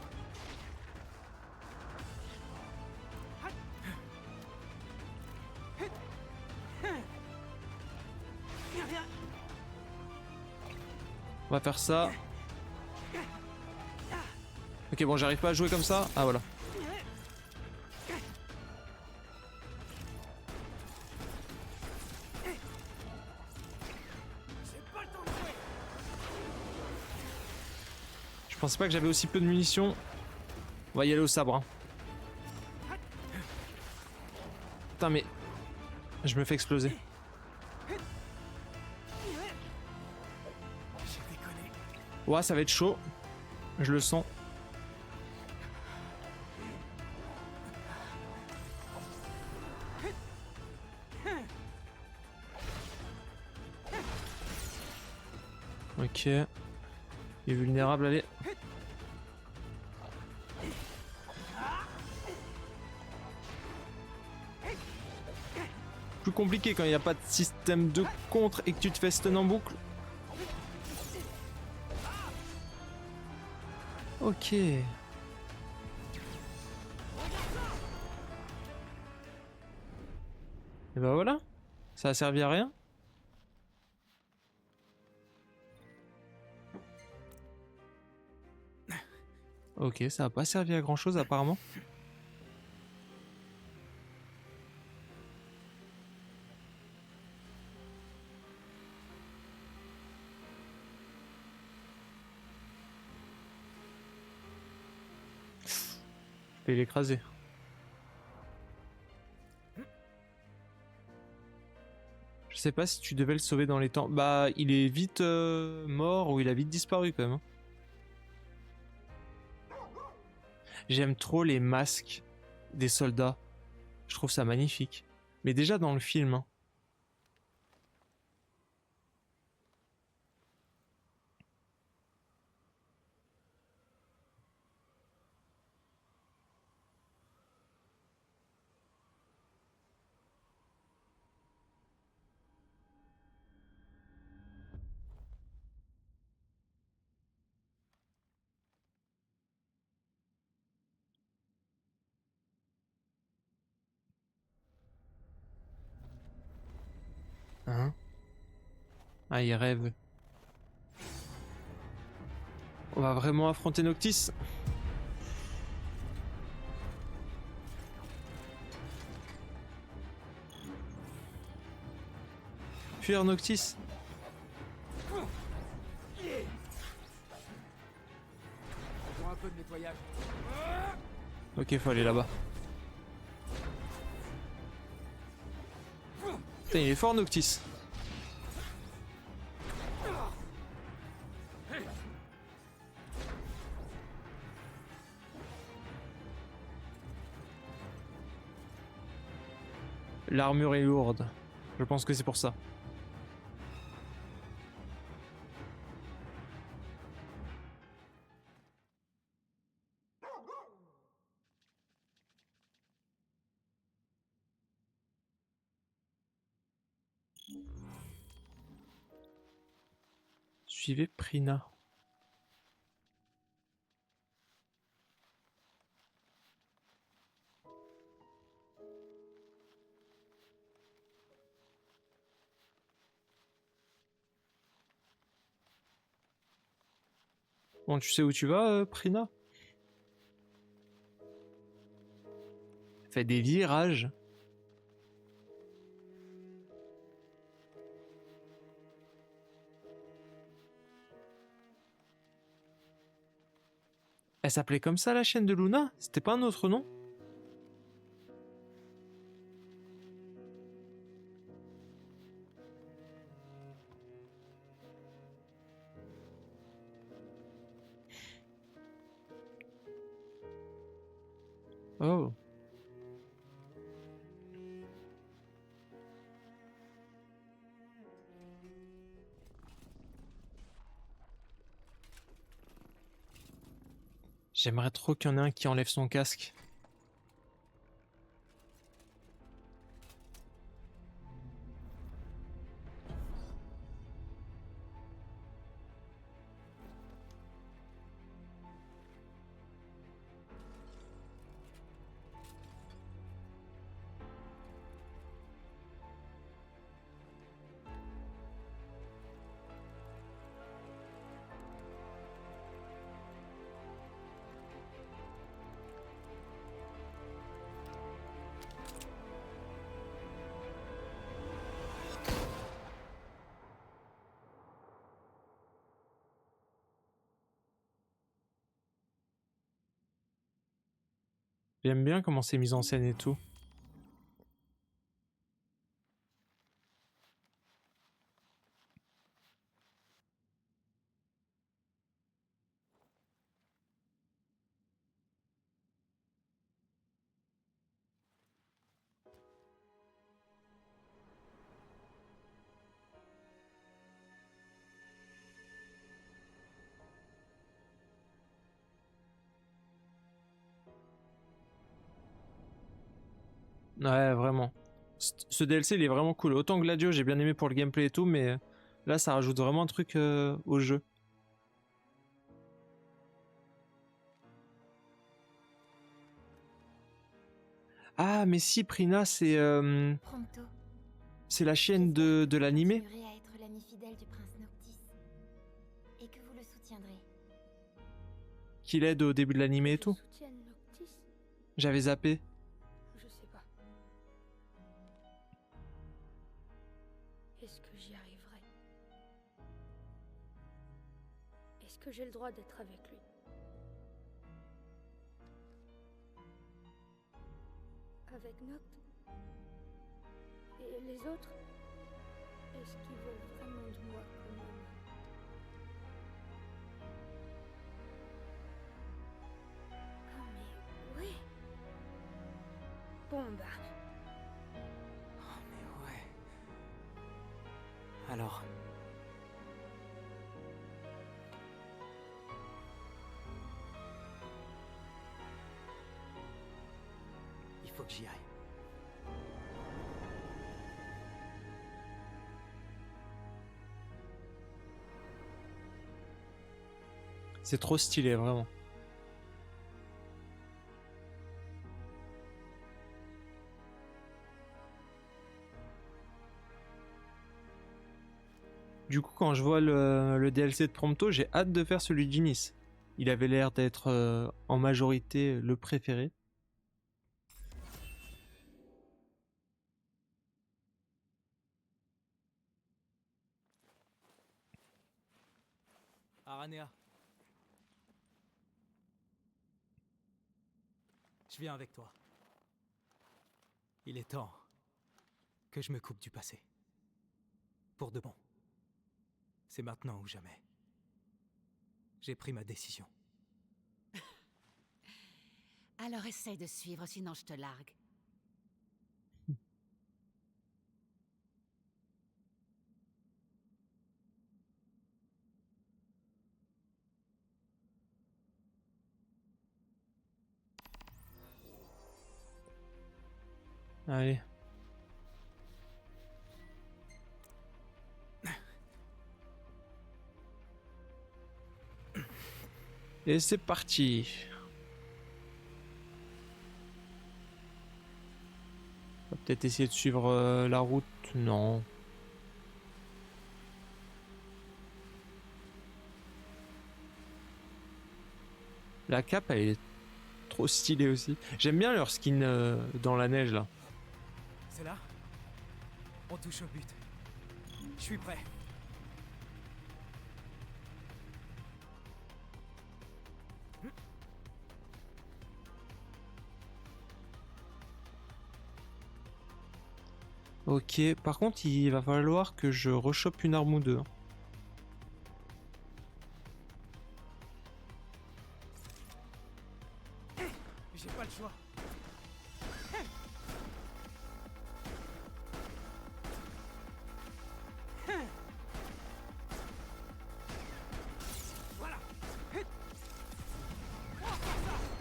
On va faire ça. Ok, bon, j'arrive pas à jouer comme ça. Ah, voilà. Je pensais pas que j'avais aussi peu de munitions. On va y aller au sabre. Hein. Putain, mais... Je me fais exploser. Ouah, ça va être chaud. Je le sens. Ok. Il est vulnérable, allez. Plus compliqué quand il n'y a pas de système de contre et que tu te fais stun en boucle. Ok. Et bah voilà. Ça a servi à rien. Ok, ça a pas servi à grand chose apparemment. Je vais l'écraser. Je sais pas si tu devais le sauver dans les temps. Bah, il est vite mort ou il a vite disparu quand même, hein. J'aime trop les masques des soldats. Je trouve ça magnifique. Mais déjà dans le film, hein. Hein? Ah, il rêve. On va vraiment affronter Noctis. Fuir Noctis. Pour un peu de nettoyage. Ok, faut aller là-bas. Putain, il est fort Noctis. L'armure est lourde. Je pense que c'est pour ça. Suivez Prina. Bon, tu sais où tu vas, Prina? Fais des virages. Elle s'appelait comme ça la chaîne de Luna? C'était pas un autre nom? Oh. J'aimerais trop qu'il y en ait un qui enlève son casque. J'aime bien comment c'est mis en scène et tout. Ouais, vraiment. Ce DLC, il est vraiment cool. Autant Gladio, j'ai bien aimé pour le gameplay et tout, mais là, ça rajoute vraiment un truc au jeu. Ah, mais si, Prina, Prompto. c'est la chienne de l'animé. Vous continuerez à être l'ami fidèle du prince Noctis. Et que vous le soutiendrez. Qu'il aide au début de l'animé et tout. Soutienne Noctis? J'avais zappé. Je sais pas. Est-ce que j'y arriverai? Est-ce que j'ai le droit d'être avec lui? Avec Noct? Et les autres? Est-ce qu'ils veulent vraiment de moi comme ami? Ah mais oui. Bon bah, Oh, mais ouais. Alors. Il faut que j'y aille. C'est trop stylé, vraiment. Du coup, quand je vois le DLC de Prompto, j'ai hâte de faire celui d'Inis. Il avait l'air d'être en majorité le préféré. Aranea. Je viens avec toi. Il est temps que je me coupe du passé. Pour de bon. C'est maintenant ou jamais. J'ai pris ma décision. Alors essaye de suivre, sinon je te largue. Allez. Et c'est parti. On va peut-être essayer de suivre la route. Non. La cape, elle est trop stylée aussi. J'aime bien leur skin dans la neige là. C'est là? On touche au but. Je suis prêt. Ok, par contre, il va falloir que je rechoppe une arme ou deux. J'ai pas le choix.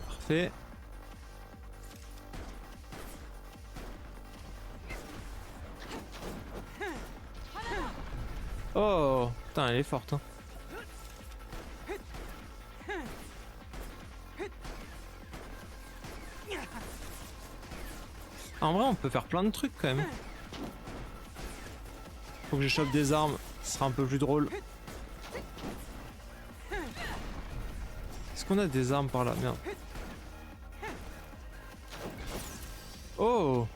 Parfait. Oh, putain, elle est forte. Hein. En vrai, on peut faire plein de trucs quand même. Faut que je chope des armes, ce sera un peu plus drôle. Est-ce qu'on a des armes par là? Merde. Oh!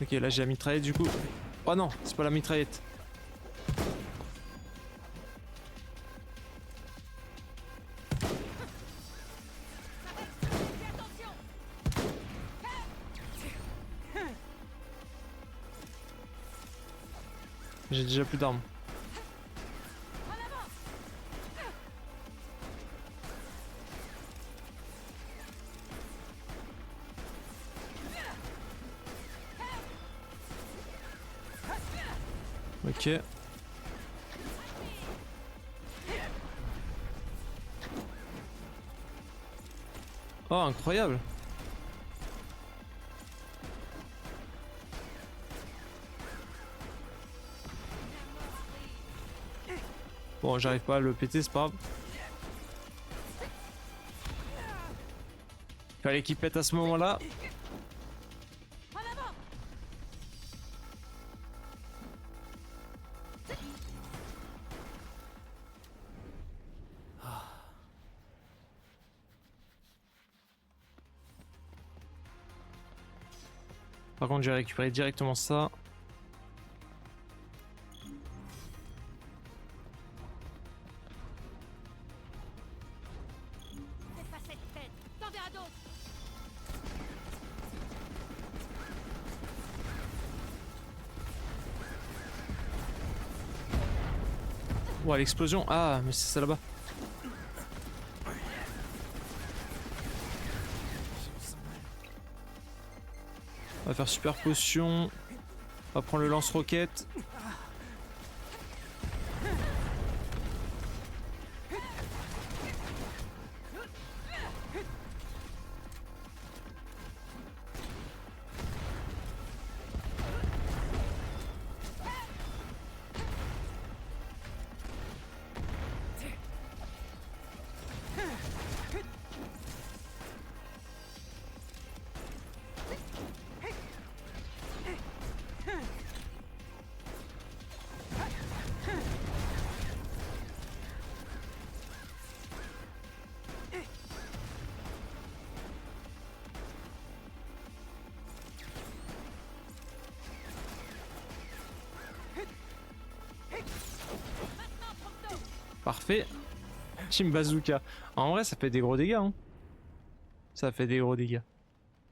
Ok, là j'ai la mitraillette du coup. Oh non, c'est pas la mitraillette. J'ai déjà plus d'armes. Ok. Oh, incroyable. Bon, j'arrive pas à le péter, c'est pas grave. Fallait qu'il pète à ce moment-là. Par contre, j'ai récupéré directement ça. C'est pas cette tête. T'en verras d'autres. Ouais, l'explosion. Ah, mais c'est ça là-bas. On va faire super potion. On va prendre le lance-roquette. Parfait. Team Bazooka. En vrai, ça fait des gros dégâts. Hein. Ça fait des gros dégâts.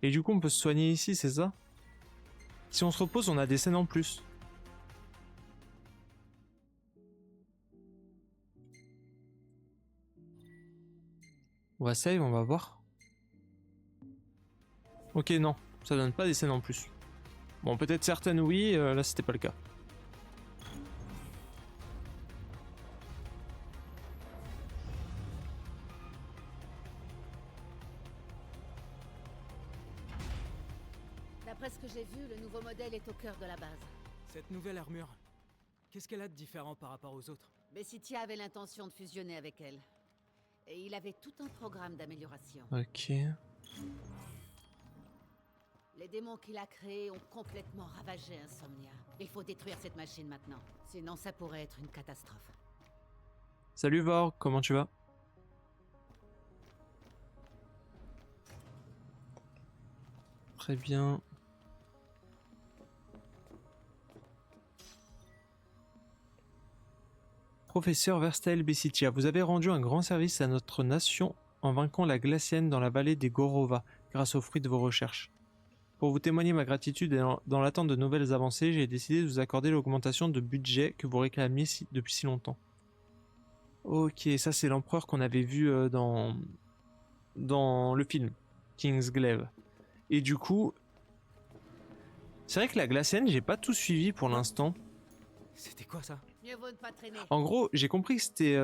Et du coup, on peut se soigner ici, c'est ça? Si on se repose, on a des scènes en plus. On va save, on va voir. Ok, non. Ça donne pas des scènes en plus. Bon, peut-être certaines oui, là c'était pas le cas. D'après ce que j'ai vu, le nouveau modèle est au cœur de la base. Cette nouvelle armure, qu'est-ce qu'elle a de différent par rapport aux autres? Bessitia avait l'intention de fusionner avec elle. Et il avait tout un programme d'amélioration. Ok. Les démons qu'il a créés ont complètement ravagé Insomnia. Il faut détruire cette machine maintenant. Sinon, ça pourrait être une catastrophe. Salut Vor, comment tu vas? Très bien. Professeur Verstael Bessitia, vous avez rendu un grand service à notre nation en vainquant la glacienne dans la vallée des Gorova, grâce aux fruits de vos recherches. Pour vous témoigner ma gratitude et dans l'attente de nouvelles avancées, j'ai décidé de vous accorder l'augmentation de budget que vous réclamiez depuis si longtemps. Ok, ça c'est l'empereur qu'on avait vu dans le film, Kingsglaive. Et du coup, c'est vrai que la glacienne, j'ai pas tout suivi pour l'instant. C'était quoi ça? Mieux vaut ne pas traîner. En gros, j'ai compris que c'était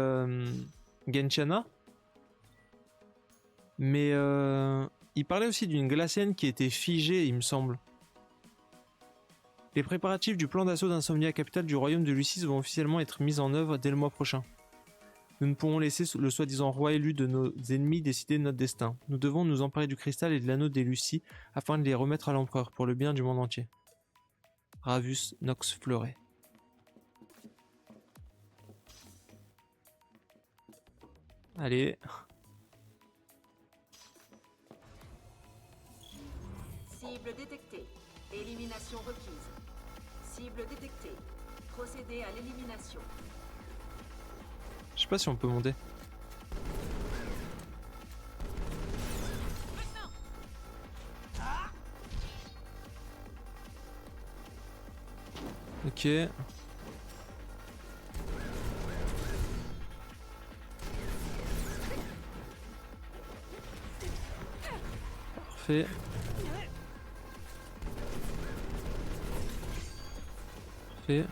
Genshanna. Mais il parlait aussi d'une glacienne qui était figée, il me semble. Les préparatifs du plan d'assaut d'Insomnia, capitale du royaume de Lucis, vont officiellement être mis en œuvre dès le mois prochain. Nous ne pourrons laisser le soi-disant roi élu de nos ennemis décider de notre destin. Nous devons nous emparer du cristal et de l'anneau des Lucies afin de les remettre à l'empereur pour le bien du monde entier. Ravus Nox Fleuret. Allez. Cible détectée. Élimination requise. Cible détectée. Procédez à l'élimination. Je sais pas si on peut monter. Ok. Parfait. Parfait.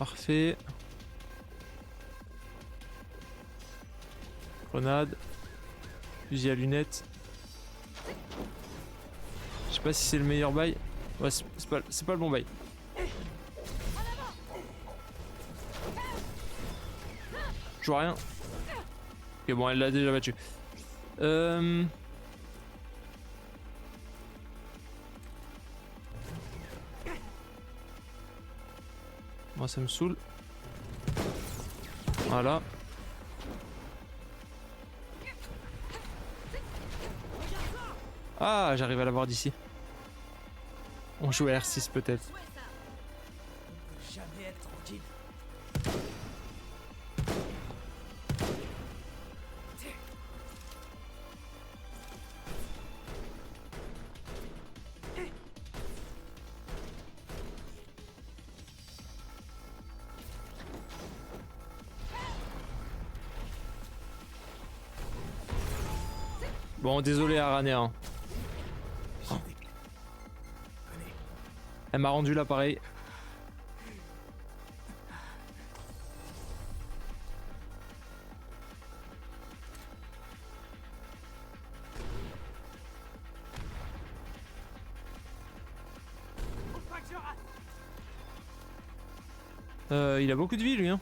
Parfait. Grenade. Fusil à lunettes. Je sais pas si c'est le meilleur bail. Ouais, c'est pas le bon bail. Je vois rien. Ok, bon, elle l'a déjà battu. Moi, ça me saoule. Voilà. Ah, j'arrive à l'avoir d'ici. On joue à R6 peut-être. Jamais être tranquille. Bon, désolé Arané. Hein. Oh. Elle m'a rendu l'appareil. Il a beaucoup de vie lui hein.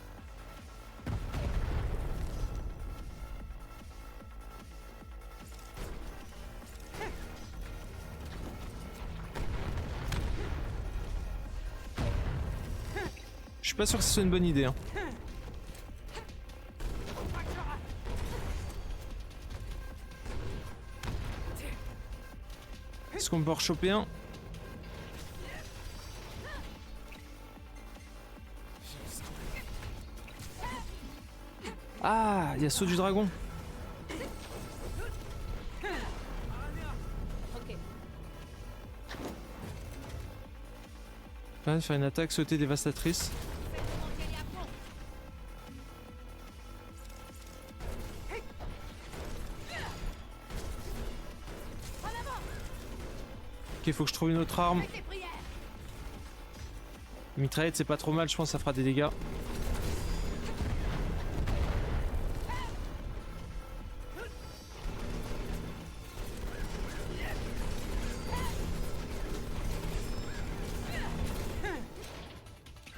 Je suis pas sûr que ce soit une bonne idée hein. Est-ce qu'on peut en choper un? Ah, il y a saut du dragon. Ouais, faire une attaque sautée dévastatrice. Ok, faut que je trouve une autre arme. Mitraillette c'est pas trop mal, je pense que ça fera des dégâts.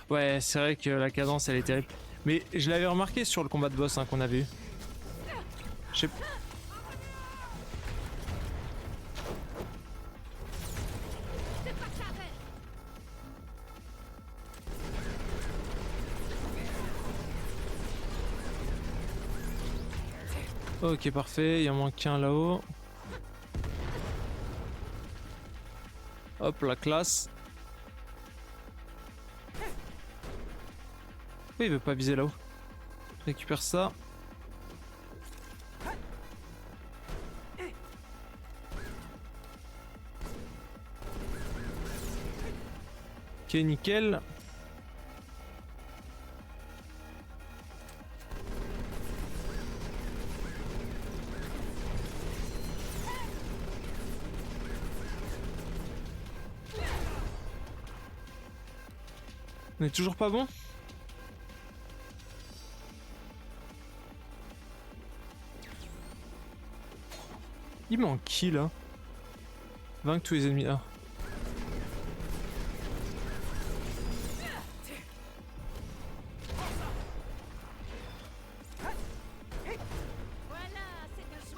Ouais, c'est vrai que la cadence elle est terrible. Mais je l'avais remarqué sur le combat de boss hein, qu'on avait eu. Je sais... Ok, parfait, il en manque qu'un là-haut. Hop, la classe. Pourquoi il veut pas viser là-haut? Récupère ça. Ok, nickel. On est toujours pas bon? Il manque qui là? Vaincre tous les ennemis. Ah.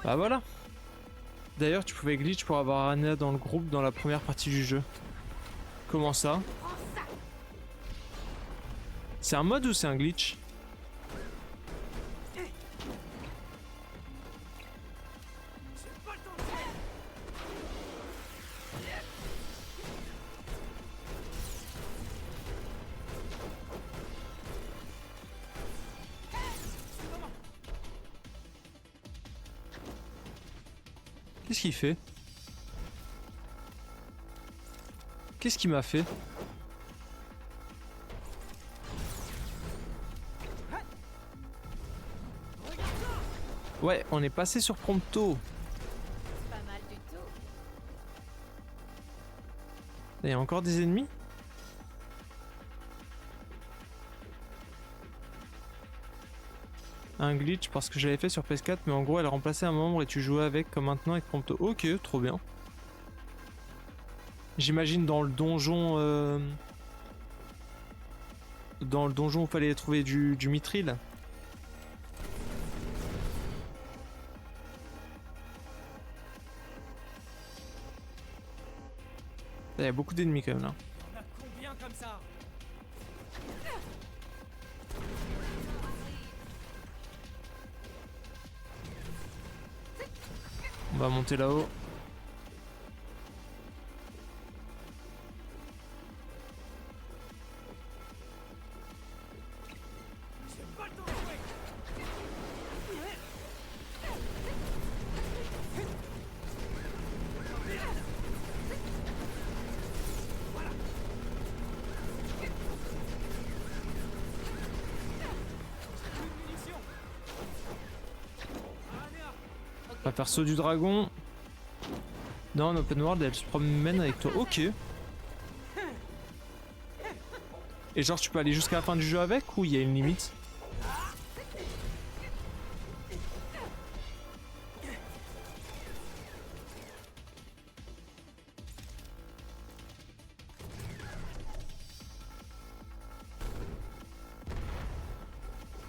Bah voilà. D'ailleurs tu pouvais glitch pour avoir Anna dans le groupe dans la première partie du jeu. Comment ça? C'est un mode ou c'est un glitch? Qu'est-ce qu'il fait? Qu'est-ce qu'il m'a fait? Ouais, on est passé sur Prompto. Pas mal du tout. Il y a encore des ennemis? Un glitch parce que j'avais fait sur PS4, mais en gros elle remplaçait un membre et tu jouais avec comme maintenant avec Prompto. Ok, trop bien. J'imagine dans le donjon... Dans le donjon où il fallait trouver du mithril. Il y a beaucoup d'ennemis quand même là. On a combien comme ça? On va monter là-haut. On va faire saut du dragon. Non, en open world, elle se promène avec toi. Ok. Et genre, tu peux aller jusqu'à la fin du jeu avec ou il y a une limite?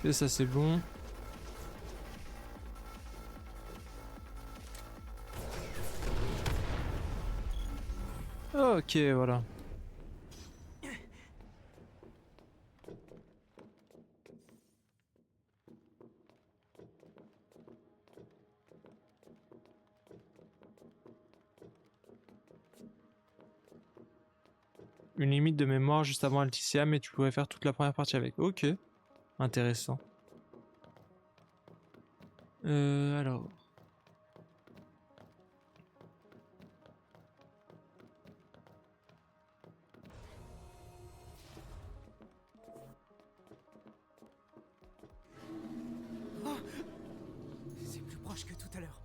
Et ça, c'est bon. Ok, voilà. Une limite de mémoire juste avant Alticia, mais tu pouvais faire toute la première partie avec. Ok. Intéressant. Alors... C'est plus proche que tout à l'heure.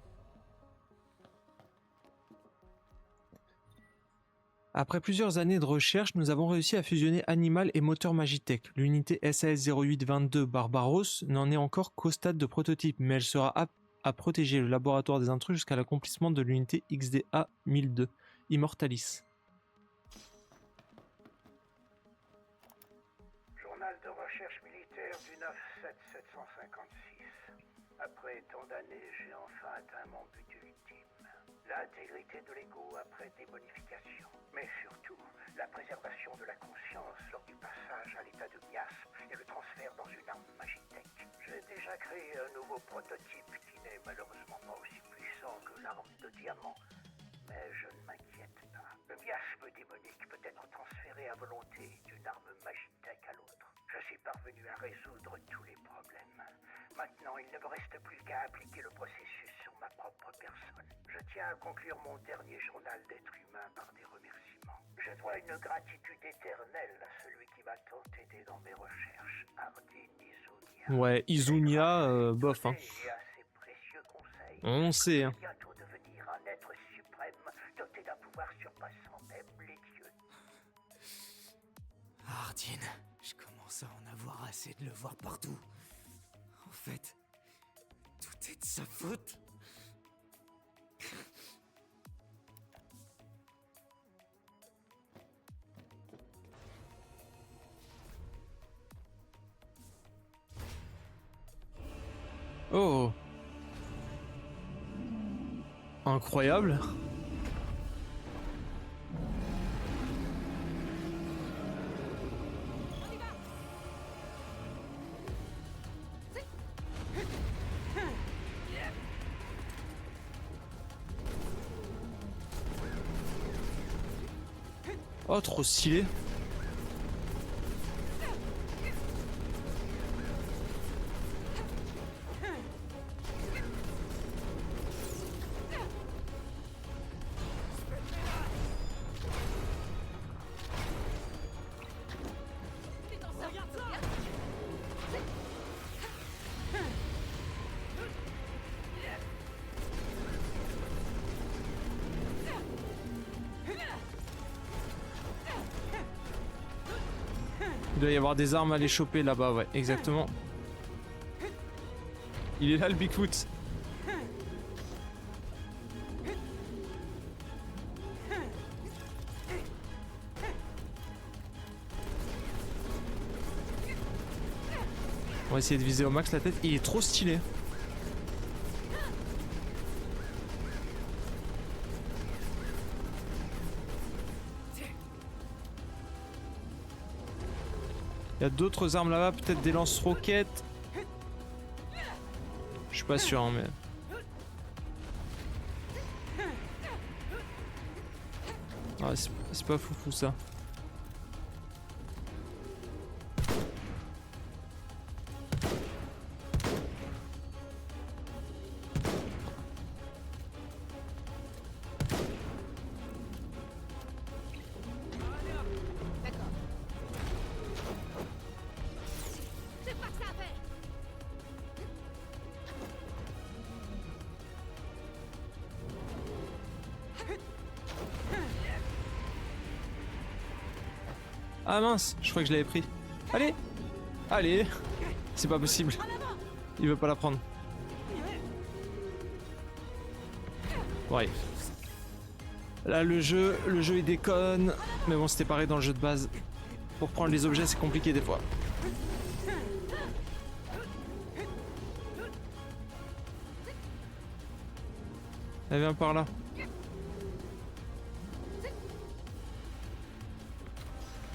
Après plusieurs années de recherche, nous avons réussi à fusionner Animal et Moteur Magitech. L'unité SAS-0822 Barbaros n'en est encore qu'au stade de prototype, mais elle sera apte à protéger le laboratoire des intrus jusqu'à l'accomplissement de l'unité XDA-1002, Immortalis. Journal de recherche militaire du 9-7-756. Après tant d'années, j'ai enfin atteint mon but ultime. L'intégrité de l'ego après démonification. Mais surtout, la préservation de la conscience lors du passage à l'état de miasme et le transfert dans une arme magitech. J'ai déjà créé un nouveau prototype qui n'est malheureusement pas aussi puissant que l'arme de diamant. Mais je ne m'inquiète pas. Le miasme démonique peut être transféré à volonté d'une arme magitech à l'autre. Je suis parvenu à résoudre tous les problèmes. Maintenant, il ne me reste plus qu'à appliquer le processus sur ma propre personne. Je tiens à conclure mon dernier journal d'être humain par des remerciements. Je dois une gratitude éternelle à celui qui m'a tant aidé dans mes recherches, Ardyn Izunia. Ouais, Izunia, bof, hein. Et à ses précieux conseils, On sait, hein. je vais bientôt devenir un être suprême, doté d'un pouvoir surpassant même les dieux. Ardyn, je commence à en avoir assez de le voir partout. En fait, tout est de sa faute. Oh. Incroyable. Oh, trop stylé. Il doit y avoir des armes à les choper là-bas, ouais, exactement. Il est là le Bigfoot. On va essayer de viser au max la tête. Il est trop stylé. Il y a d'autres armes là-bas, peut-être des lance-roquettes. Je suis pas sûr, hein, mais... Ah, c'est pas foufou ça. Ah mince, je crois que je l'avais pris. Allez. Allez. C'est pas possible. Il veut pas la prendre. Ouais. Là le jeu il déconne. Mais bon, c'était pareil dans le jeu de base. Pour prendre les objets c'est compliqué des fois. Elle vient par là.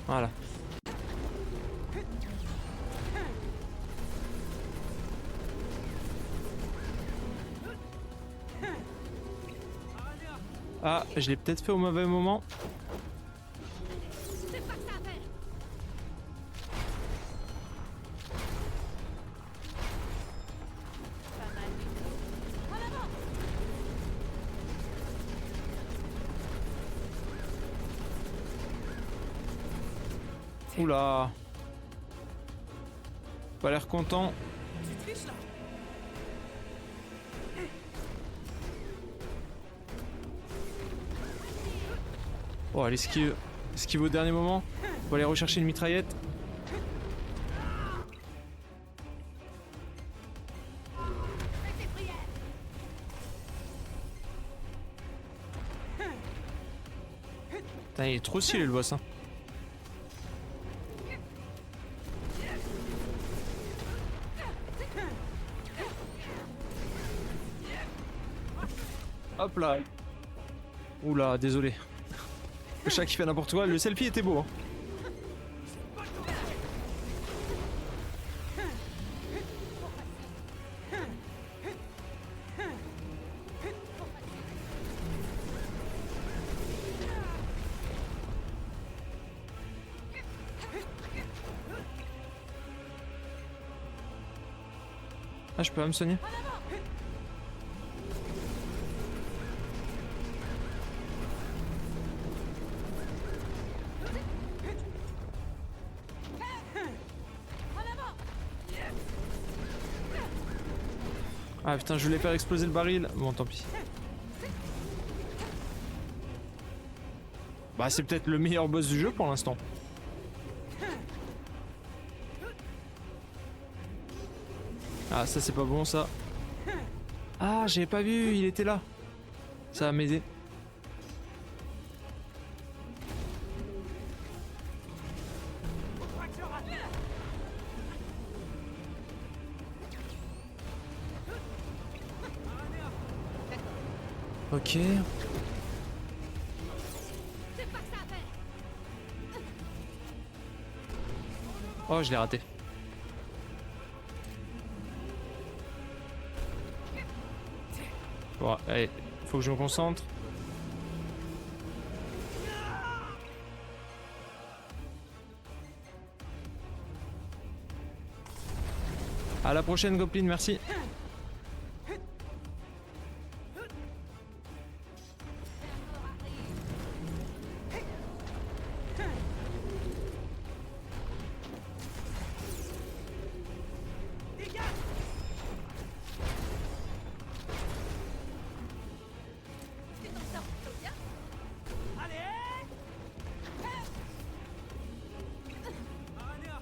Voilà. Ah, je l'ai peut-être fait au mauvais moment. Oula. Pas l'air content. Oh, elle esquive au dernier moment. On va aller rechercher une mitraillette. Putain, il est trop stylé le boss, hein. Hop là. Oula, désolé. Le chat qui fait n'importe quoi. Le selfie était beau, hein. Ah, je peux pas me soigner? Ah putain, je voulais faire exploser le baril. Bon, tant pis. Bah, c'est peut-être le meilleur boss du jeu pour l'instant. Ah, ça c'est pas bon ça. Ah, j'avais pas vu, il était là. Ça va m'aider. Ok. Oh, je l'ai raté. Bon, allez, faut que je me concentre. À la prochaine, Goblin, merci.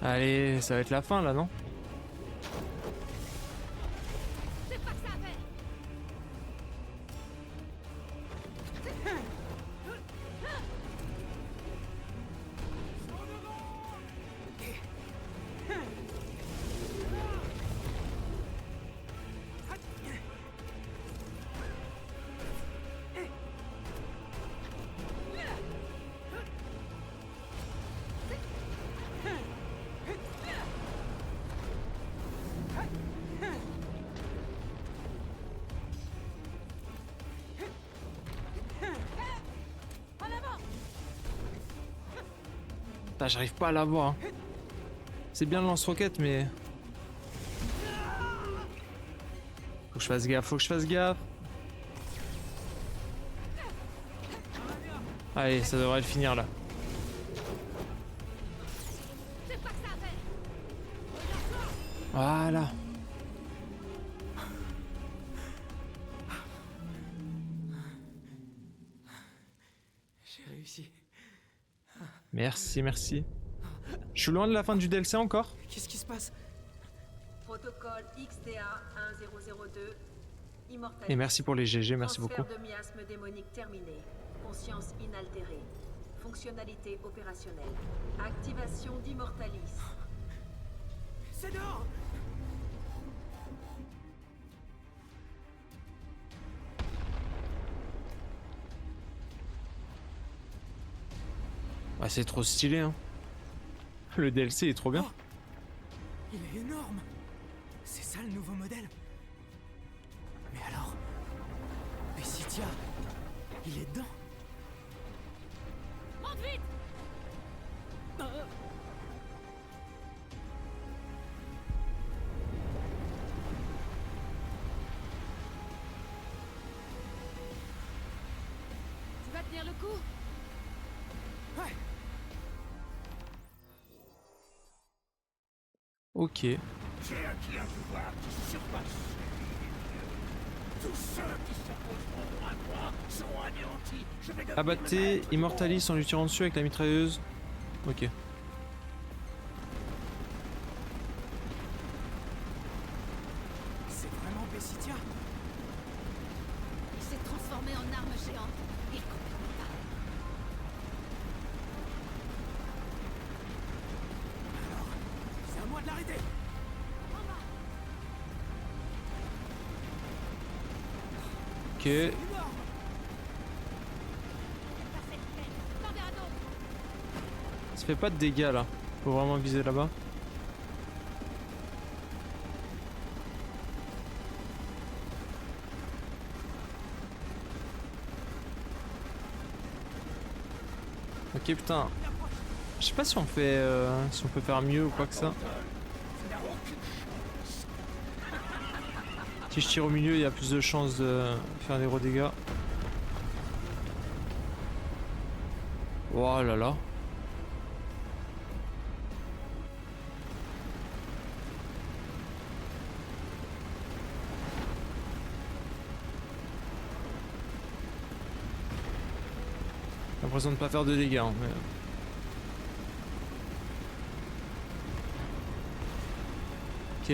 Allez, ça va être la fin là, non? Putain, j'arrive pas à l'avoir. Hein. C'est bien le lance-roquette, mais... Faut que je fasse gaffe, faut que je fasse gaffe. Allez, ça devrait le finir là. Voilà. J'ai réussi. Merci, merci. Je suis loin de la fin du DLC encore. Qu'est-ce qui se passe? Protocole XDA 1002. Immortalis. Et merci pour les GG, merci Transfert beaucoup. de miasme démonique terminé. Conscience inaltérée. Fonctionnalité opérationnelle. Activation d'Immortalis. C'est dehors! Ah, c'est trop stylé, hein. Le DLC est trop bien. Oh, il est énorme! C'est ça le nouveau modèle? Mais alors... Bessitia, il est dedans? Monte vite! Tu vas tenir le coup? Ouais! Ok. J'ai acquis un pouvoir qui surpasse tous ceux qui s'opposeront à moi seront anéantis. Je vais devenir Abattez le maître Immortalis en lui tirant dessus avec la mitrailleuse. Ok. C'est vraiment Bessitia? Il s'est transformé en arme géante. Il est complètement taré. Alors, c'est à moi de l'arrêter! Ok. C'est énorme! T'en verras d'autres! Ça fait pas de dégâts là. Faut vraiment viser là-bas. Ok putain. Je sais pas si on fait si on peut faire mieux ou quoi que ça. Si je tire au milieu, il y a plus de chances de faire des gros dégâts. Oh là là. J'ai l'impression de pas faire de dégâts, hein, mais...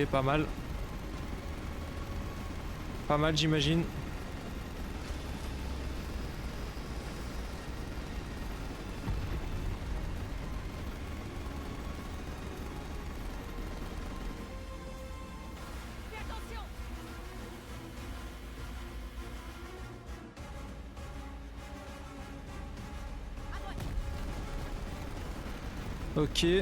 Ok, pas mal. Pas mal, j'imagine. Fais attention! À droite! Ok. Ça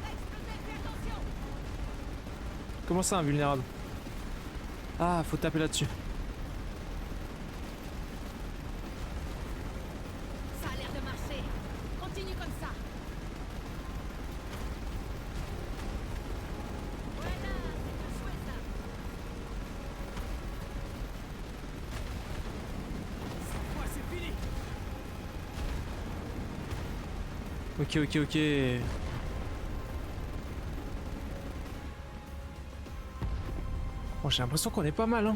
va exploser! Fais attention! Comment ça, invulnérable? Ah, faut taper là-dessus. Ça a l'air de marcher. Continue comme ça. Voilà, c'est bien joué ça. Cette fois, c'est fini! Ok, ok, ok. Bon, j'ai l'impression qu'on est pas mal, hein.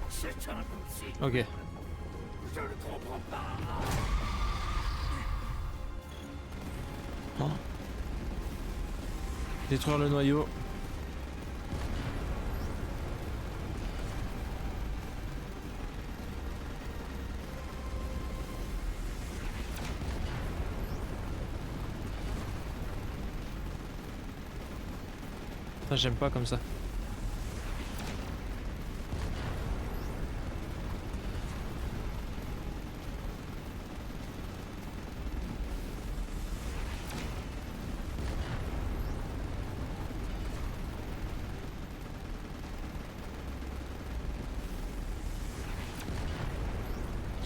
C'est impossible. Ok. Je ne comprends pas. Oh. Détruire le noyau. Putain, j'aime pas comme ça.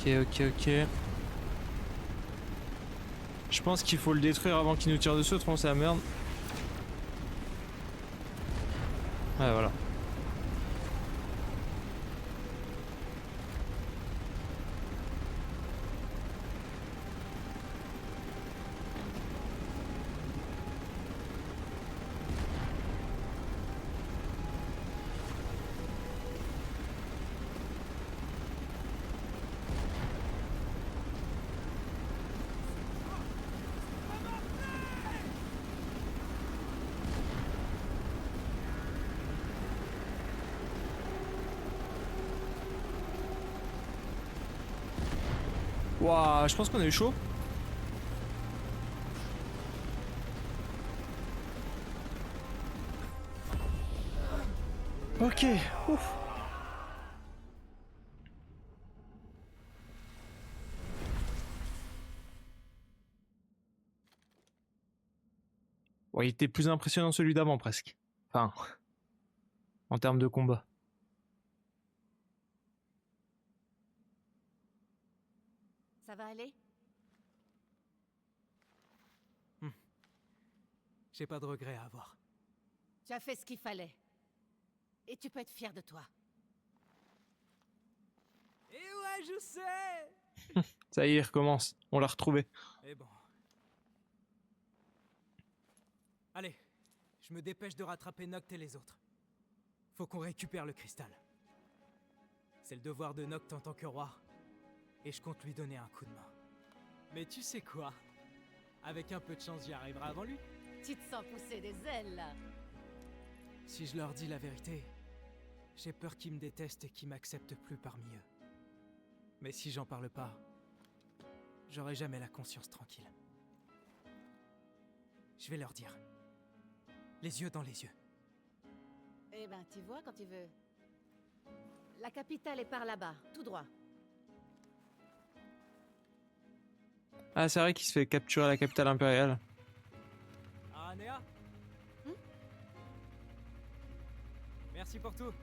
Ok. Je pense qu'il faut le détruire avant qu'il nous tire dessus, autrement c'est la merde. Ouais, voilà. Waouh, je pense qu'on a eu chaud. Ok, ouf. Ouais, il était plus impressionnant celui d'avant presque. Enfin, en termes de combat. Ça va aller? J'ai pas de regrets à avoir. Tu as fait ce qu'il fallait. Et tu peux être fier de toi. Et ouais, je sais. Ça y est, il recommence. On l'a retrouvé. Et bon. Allez, je me dépêche de rattraper Noct et les autres. Faut qu'on récupère le cristal. C'est le devoir de Noct en tant que roi. Et je compte lui donner un coup de main. Mais tu sais quoi? Avec un peu de chance, j'y arriverai avant lui. Tu te sens pousser des ailes, là. Si je leur dis la vérité, j'ai peur qu'ils me détestent et qu'ils m'acceptent plus parmi eux. Mais si j'en parle pas, j'aurai jamais la conscience tranquille. Je vais leur dire. Les yeux dans les yeux. Eh ben, tu vois quand tu veux. La capitale est par là-bas, tout droit. Ah, c'est vrai qu'il se fait capturer à la capitale impériale. Ah, Néa. Merci pour tout.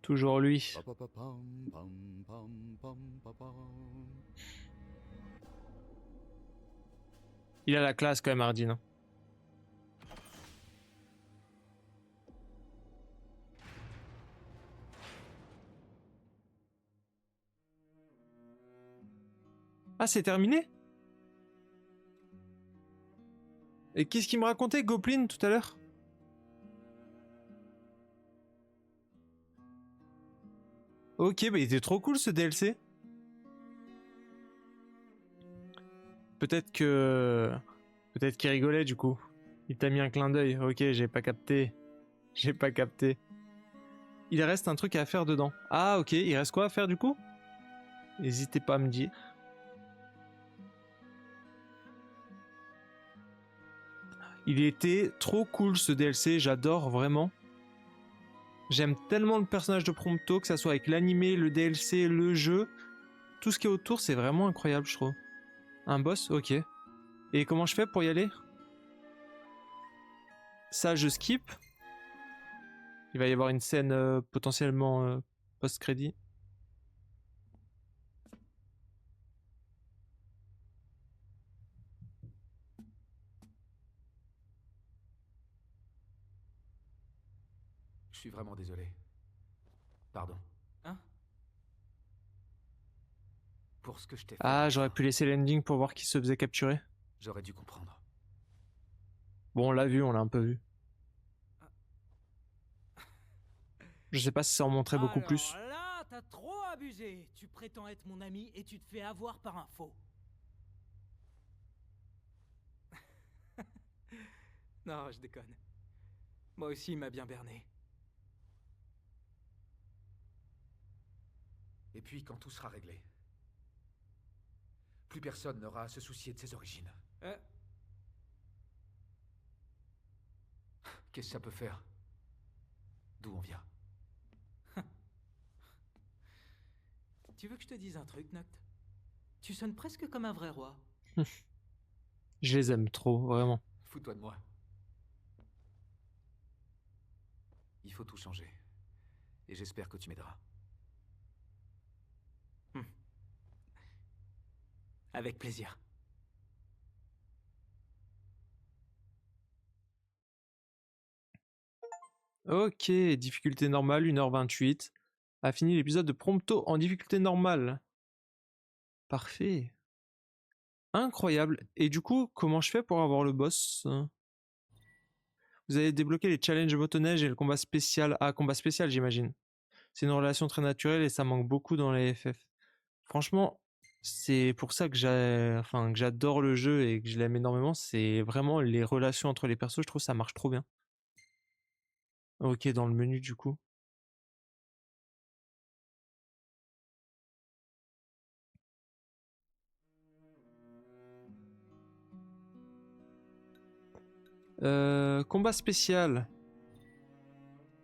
Toujours lui. Il a la classe quand même, Hardin. Ah, c'est terminé? Et qu'est-ce qu'il me racontait, Goblin, tout à l'heure? Ok, bah il était trop cool ce DLC. Peut-être que... Peut-être qu'il rigolait du coup. Il t'a mis un clin d'œil. Ok, j'ai pas capté. J'ai pas capté. Il reste un truc à faire dedans. Ah ok, il reste quoi à faire du coup? N'hésitez pas à me dire. Il était trop cool ce DLC, j'adore vraiment. J'aime tellement le personnage de Prompto, que ça soit avec l'animé, le DLC, le jeu. Tout ce qui est autour, c'est vraiment incroyable, je trouve. Un boss? Ok. Et comment je fais pour y aller? Ça, je skip. Il va y avoir une scène potentiellement post-crédit. Je suis vraiment désolé. Pardon. Hein? Pour ce que je t'ai fait. Ah, j'aurais pu laisser l'ending pour voir qui se faisait capturer. J'aurais dû comprendre. Bon, on l'a vu, on l'a un peu vu. Je sais pas si ça en montrait beaucoup plus. Alors là, t'as trop abusé. Tu prétends être mon ami et tu te fais avoir par un faux. Non, je déconne. Moi aussi, il m'a bien berné. Et puis, quand tout sera réglé, plus personne n'aura à se soucier de ses origines. Qu'est-ce que ça peut faire? D'où on vient? Tu veux que je te dise un truc, Noct? Tu sonnes presque comme un vrai roi. Je les aime trop, vraiment. Fous-toi de moi. Il faut tout changer. Et j'espère que tu m'aideras. Avec plaisir. Ok, difficulté normale, 1h28. A fini l'épisode de Prompto en difficulté normale. Parfait. Incroyable. Et du coup, comment je fais pour avoir le boss? Vous avez débloqué les challenges motoneige et le combat spécial. Ah, combat spécial, j'imagine. C'est une relation très naturelle et ça manque beaucoup dans les FF. Franchement, c'est pour ça que que j'adore le jeu et que je l'aime énormément. C'est vraiment les relations entre les persos. Je trouve que ça marche trop bien. Ok, dans le menu du coup. Combat spécial.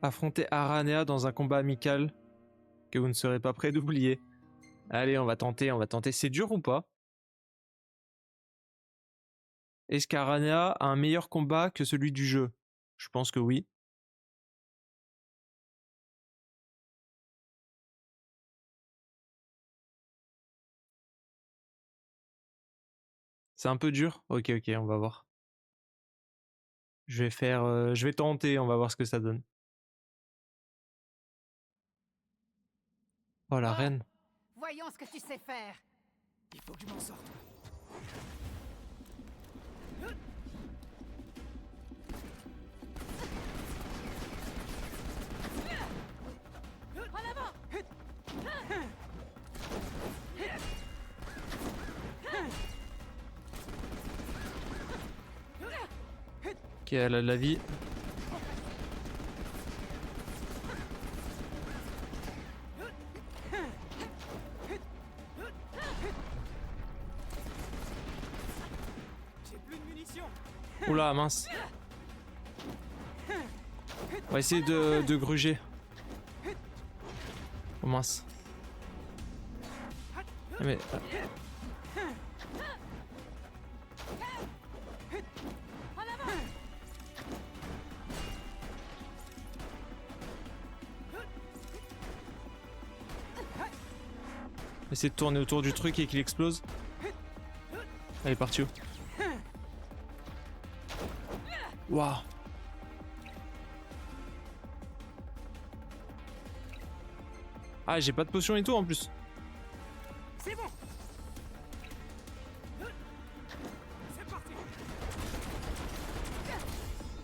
Affronter Aranea dans un combat amical que vous ne serez pas prêt d'oublier. Allez, on va tenter, on va tenter. C'est dur ou pas? Est-ce qu'Aranea a un meilleur combat que celui du jeu? Je pense que oui. C'est un peu dur? Ok, ok, on va voir. Je vais tenter, on va voir ce que ça donne. Oh, la reine. Voyons ce que tu sais faire. Il faut que je m'en sorte. En avant! Ok, elle a de la vie. J'ai plus de munitions. Oula, mince. On va essayer de gruger. Oh mince. Ah, mais... Essayer de tourner autour du truc et qu'il explose. Allez, parti où? Waouh. Ah, j'ai pas de potion et tout en plus. C'est bon. C'est parti.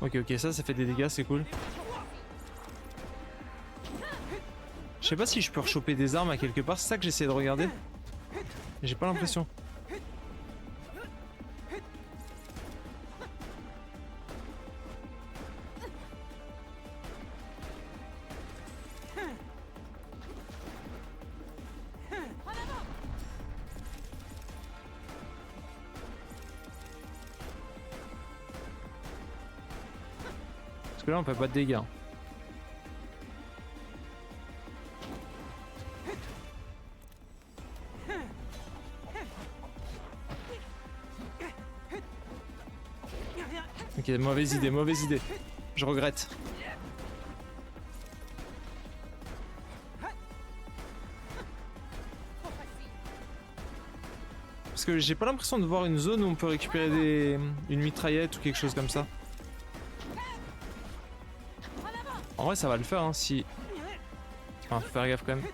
Ok, ok, ça fait des dégâts, c'est cool. Je sais pas si je peux rechoper des armes à quelque part, c'est ça que j'essaie de regarder. J'ai pas l'impression. Parce que là on fait pas de dégâts. Ok, mauvaise idée, mauvaise idée. Je regrette. Parce que j'ai pas l'impression de voir une zone où on peut récupérer une mitraillette ou quelque chose comme ça. En vrai ça va le faire hein, si... Enfin faut faire gaffe quand même.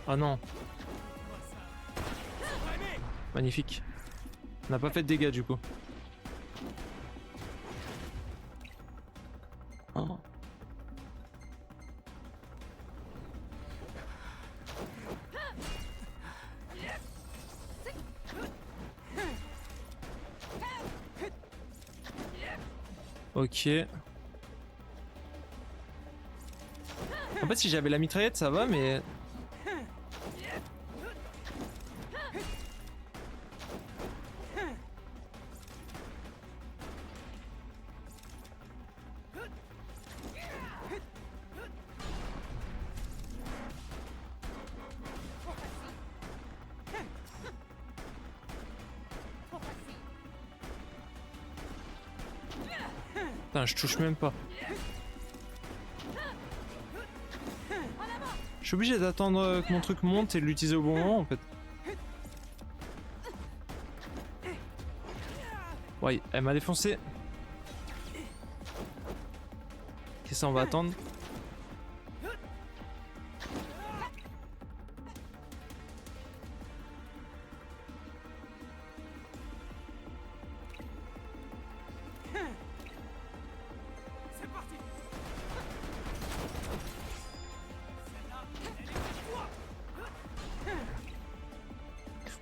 Ah non. Magnifique. On n'a pas fait de dégâts du coup. Oh. Ok. En fait si j'avais la mitraillette ça va mais... Putain, je touche même pas. Je suis obligé d'attendre que mon truc monte et de l'utiliser au bon moment en fait. Ouais, elle m'a défoncé. Ok, ça on va attendre.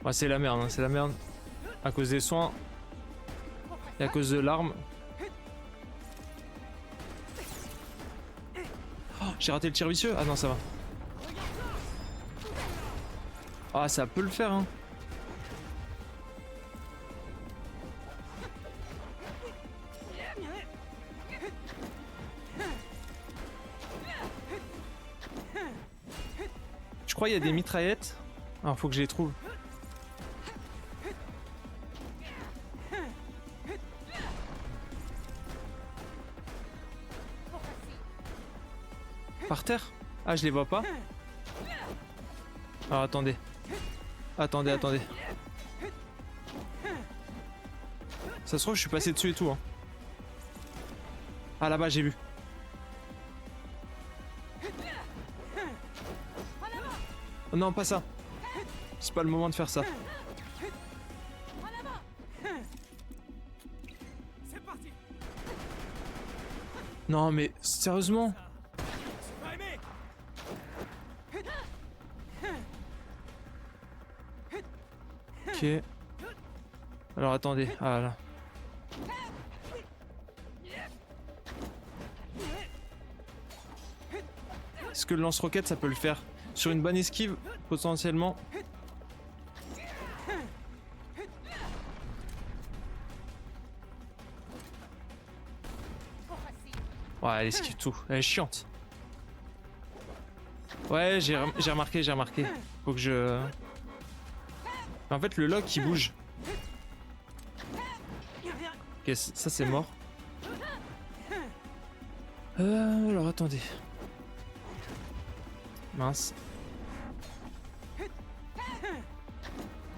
Ouais, c'est la merde, hein, c'est la merde. À cause des soins. Et à cause de l'arme. Oh, j'ai raté le tir vicieux. Ah non, ça va. Ah, ça peut le faire, hein. Je crois qu'il y a des mitraillettes. Alors, faut que je les trouve. Par terre? Ah, je les vois pas. Alors attendez. Attendez. Ça se trouve, je suis passé dessus et tout. Hein. Ah, là-bas, j'ai vu. Oh, non, pas ça. C'est pas le moment de faire ça. Non, mais sérieusement? Ok. Alors attendez, ah là. Est-ce que le lance-roquette ça peut le faire? Sur une bonne esquive, potentiellement. Ouais, elle esquive tout, elle est chiante. Ouais, j'ai remarqué. Faut que je... En fait, le lock il bouge. Ok, ça c'est mort. Alors attendez. Mince.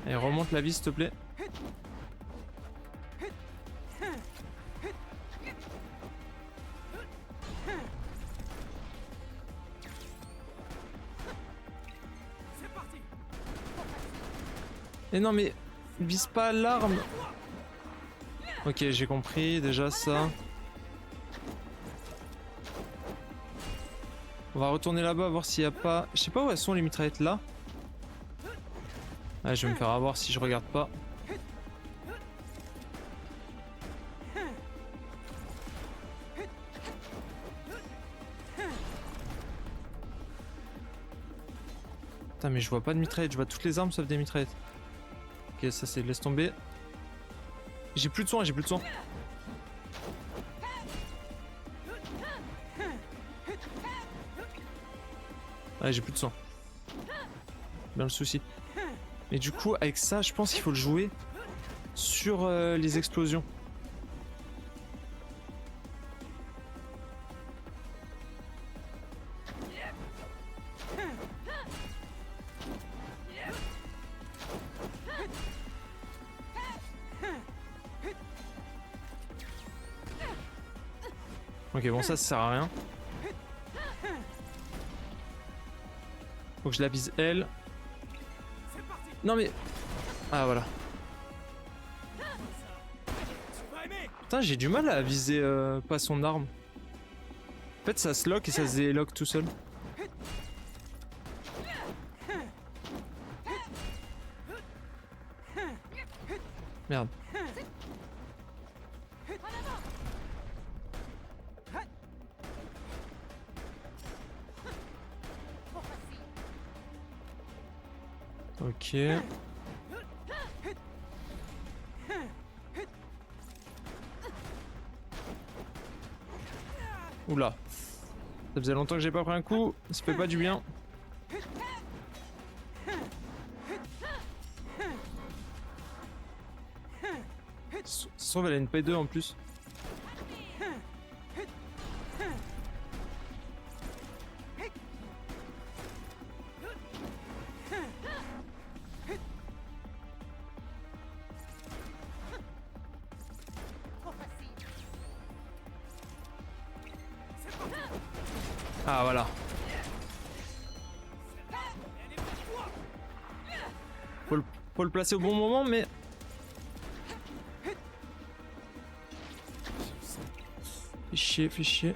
Allez, remonte la vie s'il te plaît. Et non mais vise pas l'arme. Ok, j'ai compris déjà ça. On va retourner là-bas voir s'il y a pas... Je sais pas où elles sont les mitraillettes là. Ouais, je vais me faire avoir si je regarde pas. Putain mais je vois pas de mitraillettes, je vois toutes les armes sauf des mitraillettes. Ok, ça c'est laisse tomber. J'ai plus de soins, Ouais, j'ai plus de soins. Bien le souci. Mais du coup, avec ça, je pense qu'il faut le jouer sur les explosions. Ok, bon, ça sert à rien. Faut que je la vise elle. Non mais... Ah voilà. Putain, j'ai du mal à viser pas son arme. En fait, ça se lock et ça se délock tout seul. Merde. Ok. Oula. Ça faisait longtemps que j'ai pas pris un coup, ça fait pas du bien. Ça se trouve elle a une P2 en plus. Ah voilà. Faut le placer au bon moment, mais... Fais chier, fais chier.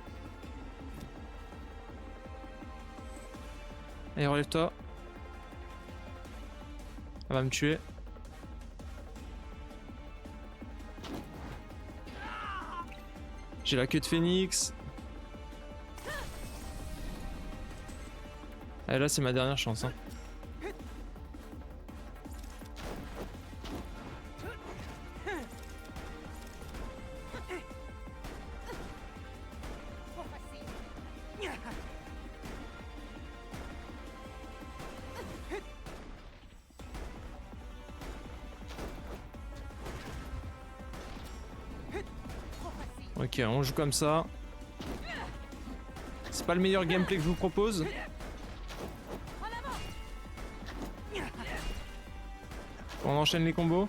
Allez, relève-toi. Elle va me tuer. J'ai la queue de phénix. Allez, là c'est ma dernière chance. Hein. Ok, on joue comme ça. C'est pas le meilleur gameplay que je vous propose. On enchaîne les combos.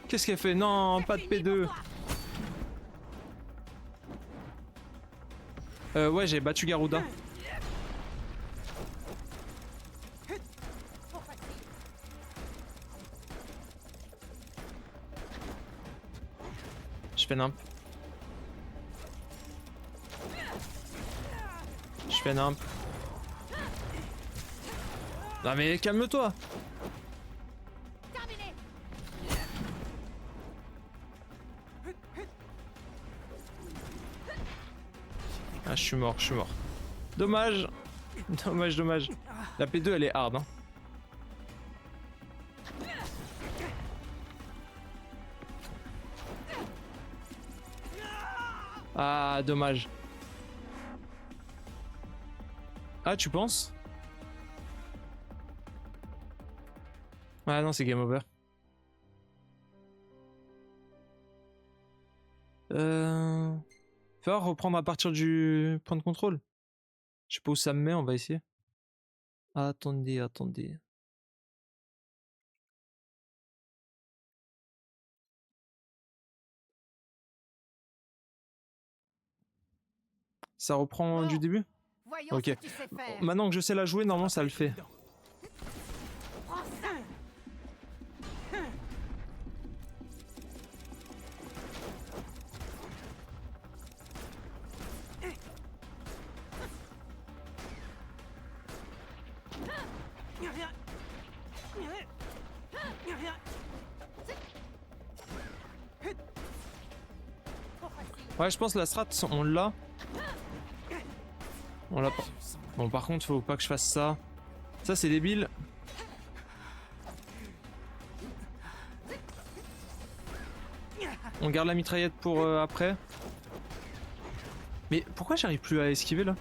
Qu'est-ce qu'elle fait? Non, pas de P2. Ouais, j'ai battu Garuda. Je fais nimp. Je fais nimp. Non mais calme-toi. Ah, je suis mort, je suis mort. Dommage. Dommage, dommage. La P2 elle est hard hein. Ah, dommage. Ah, tu penses? Ah non, c'est game over. Faut reprendre à partir du point de contrôle. Je sais pas où ça me met, on va essayer. Attendez, attendez. Ça reprend du début? Ok. Maintenant que je sais la jouer, normalement ça le fait. Ouais, je pense que la strat, on l'a. On l'a pas. Bon, par contre, faut pas que je fasse ça. Ça, c'est débile. On garde la mitraillette pour après. Mais pourquoi j'arrive plus à esquiver là?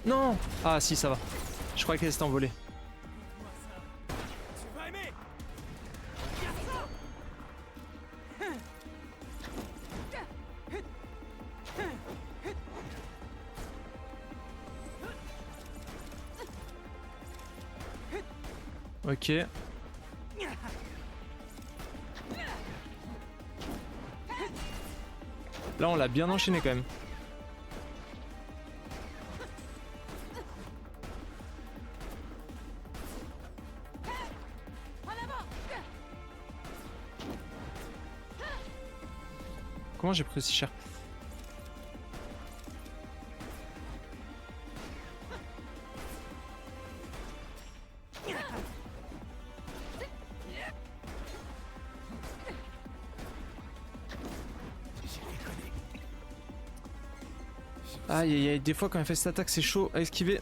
Non! Ah si, ça va. Je croyais qu'elle s'était envolée. Ok. Là, on l'a bien enchaîné quand même. Comment j'ai pris aussi cher? Aïe aïe aïe, des fois quand elle fait cette attaque c'est chaud à esquiver.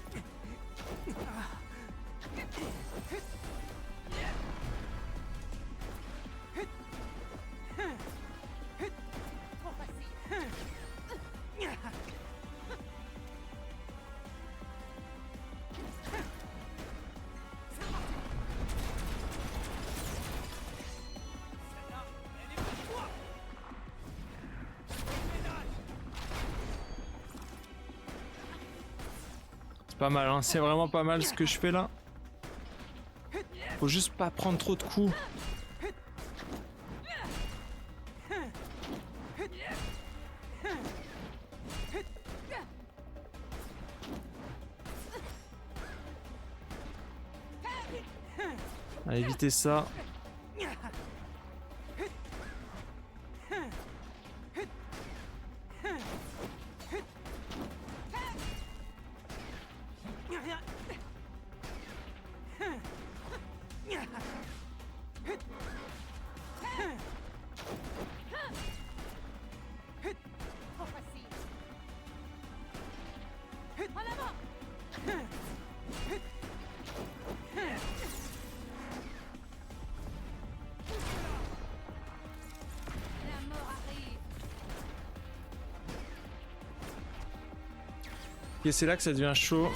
C'est pas mal, hein. C'est vraiment pas mal ce que je fais là. Faut juste pas prendre trop de coups. Allez, éviter ça. Et c'est là que ça devient chaud.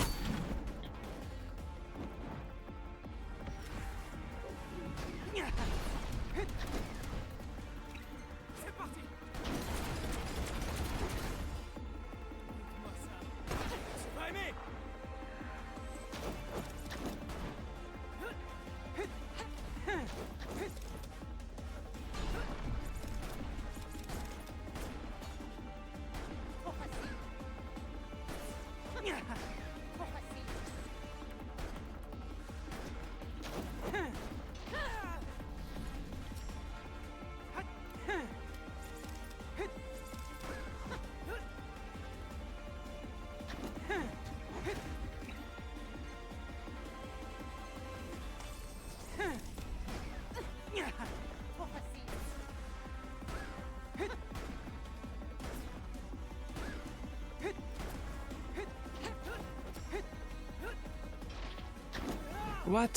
What?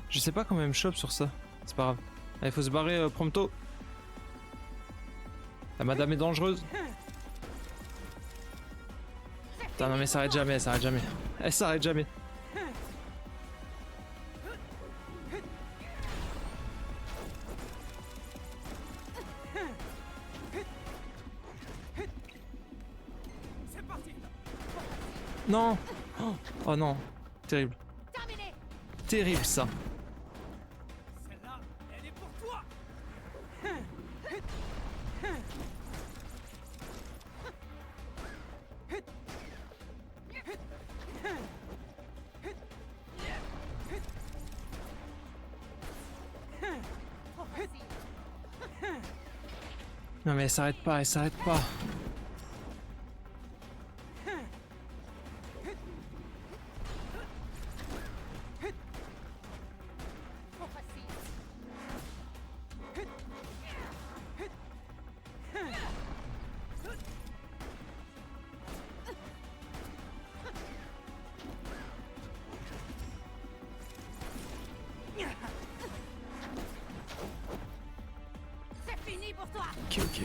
Je sais pas comment elle me chope sur ça. C'est pas grave. Allez, faut se barrer prompto. La madame est dangereuse. Putain, non mais elle s'arrête jamais, elle s'arrête jamais. Elle s'arrête jamais. Non! Oh non, terrible. Terrible ça. Celle-là, elle est pour toi. Non mais elle s'arrête pas, elle s'arrête pas. C'est fini pour toi. Ok, ok.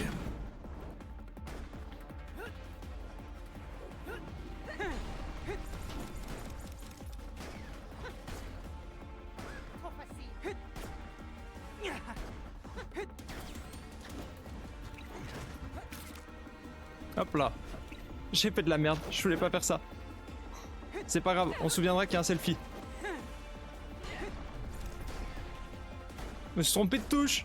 Trop facile. Hop là. J'ai fait de la merde, je voulais pas faire ça. C'est pas grave, on se souviendra qu'il y a un selfie. Je me suis trompé de touche.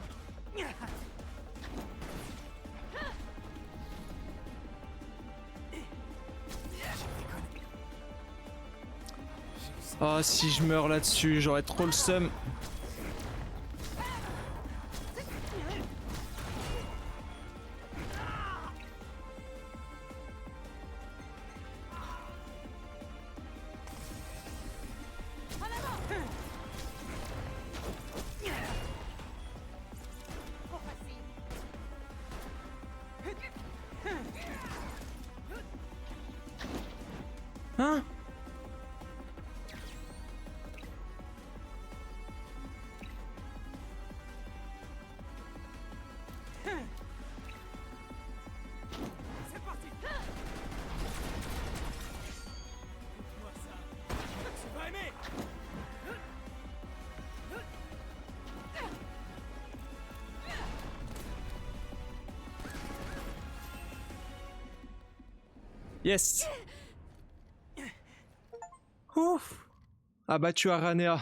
Oh, si je meurs là-dessus, j'aurais trop le seum. Trop facile. Yes. Ouf. Abattu Aranea.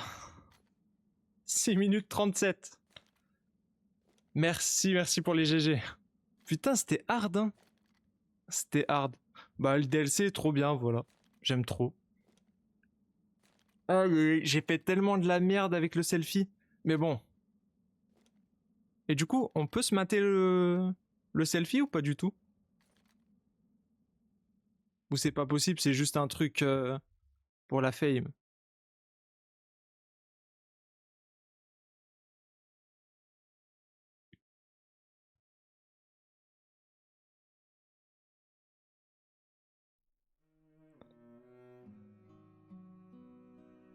6 minutes 37. Merci pour les GG. Putain, c'était hard, hein. C'était hard. Bah, le DLC est trop bien, voilà. J'aime trop. Ah, j'ai fait tellement de la merde avec le selfie. Mais bon. Et du coup, on peut se mater le selfie ou pas du tout? Ou c'est pas possible, c'est juste un truc pour la fame?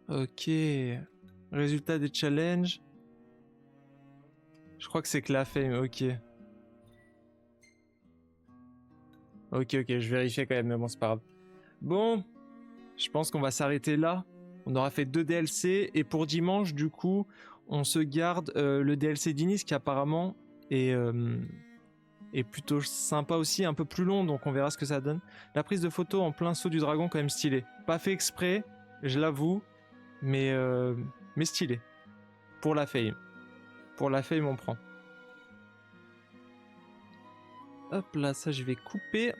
Ok. Résultat des challenges. Je crois que c'est que la fame, ok. Ok, je vérifiais quand même, mais bon, c'est pas grave. Bon, je pense qu'on va s'arrêter là. On aura fait 2 DLC, et pour dimanche, du coup, on se garde le DLC d'Inis qui apparemment est plutôt sympa aussi, un peu plus long, donc on verra ce que ça donne. La prise de photo en plein saut du dragon, quand même stylé. Pas fait exprès, je l'avoue, mais stylé. Pour la fame. Pour la fame, on prend. Hop là, ça je vais couper.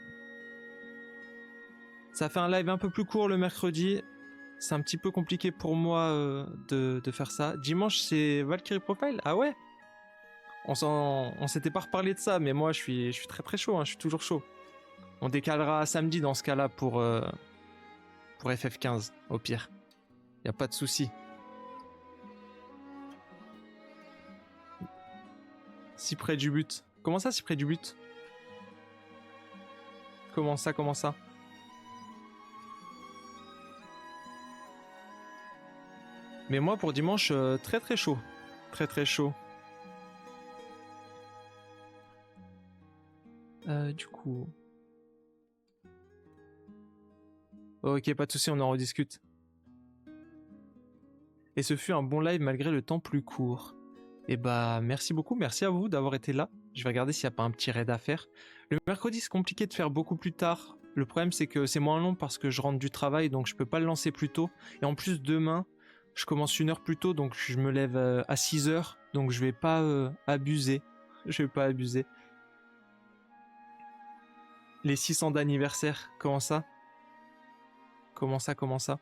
Ça fait un live un peu plus court le mercredi. C'est un petit peu compliqué pour moi de faire ça. Dimanche, c'est Valkyrie Profile? Ah ouais? On s'était pas reparlé de ça, mais moi je suis très chaud, hein, je suis toujours chaud. On décalera à samedi dans ce cas-là pour FF15, au pire. Y a pas de souci. Si près du but. Comment ça, si près du but? Comment ça? Mais moi pour dimanche, très chaud. Très chaud. Du coup... Ok, pas de souci, on en rediscute. Et ce fut un bon live malgré le temps plus court. Et bah merci beaucoup, merci à vous d'avoir été là. Je vais regarder s'il n'y a pas un petit raid à faire. Le mercredi c'est compliqué de faire beaucoup plus tard. Le problème c'est que c'est moins long parce que je rentre du travail, donc je peux pas le lancer plus tôt. Et en plus demain, je commence 1 heure plus tôt, donc je me lève à 6 heures. Donc je vais pas abuser. Je vais pas abuser. Les 600 d'anniversaire, comment ça? Comment ça?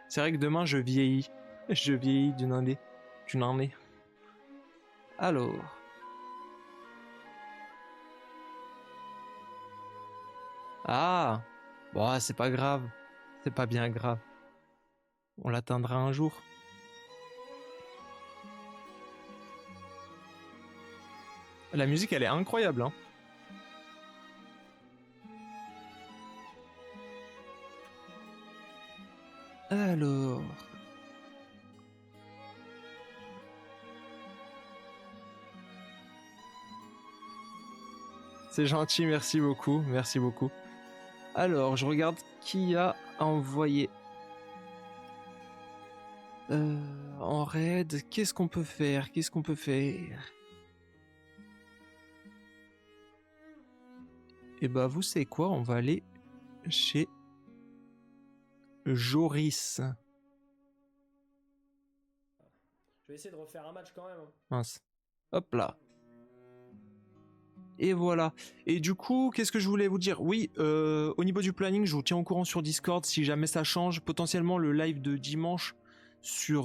C'est vrai que demain je vieillis. Je vieillis d'une année. Alors. Ah. Bon, c'est pas grave. C'est pas bien grave. On l'atteindra un jour. La musique, elle est incroyable, hein. Alors... C'est gentil, merci beaucoup. Alors, je regarde qui a envoyé. En raid, qu'est-ce qu'on peut faire? Et bah, vous savez quoi? On va aller chez Joris. Je vais essayer de refaire un match quand même. Mince. Hop là. Et voilà. Et du coup, qu'est-ce que je voulais vous dire? Oui, au niveau du planning, je vous tiens au courant sur Discord si jamais ça change. Potentiellement le live de dimanche sur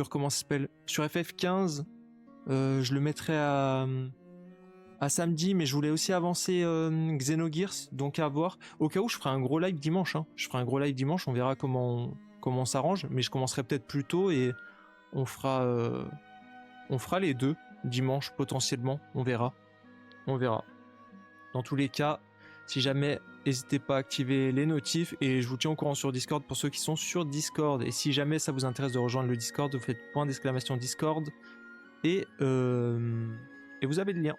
comment ça s'appelle? Sur FF15. Je le mettrai à samedi, mais je voulais aussi avancer Xenogears, donc à voir. Au cas où, je ferai un gros live dimanche. Hein. On verra comment on s'arrange, mais je commencerai peut-être plus tôt et on fera les 2 dimanche potentiellement. On verra. Dans tous les cas, si jamais, n'hésitez pas à activer les notifs et je vous tiens au courant sur Discord pour ceux qui sont sur Discord. Et si jamais ça vous intéresse de rejoindre le Discord, vous faites !Discord et vous avez le lien.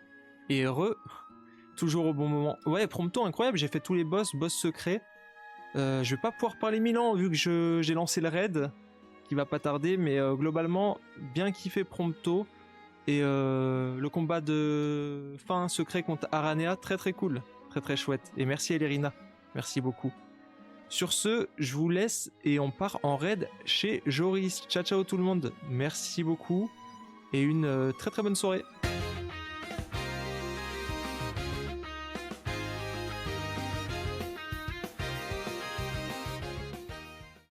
Et toujours au bon moment. Ouais, Prompto, incroyable, j'ai fait tous les boss secrets. Je vais pas pouvoir parler 1000 ans vu que j'ai lancé le raid, qui va pas tarder, mais globalement, bien kiffé Prompto. Et le combat de fin secret contre Aranea, très très cool, très très chouette. Et merci Elérina, merci beaucoup. Sur ce, je vous laisse et on part en raid chez Joris. Ciao ciao tout le monde, merci beaucoup et une très très bonne soirée.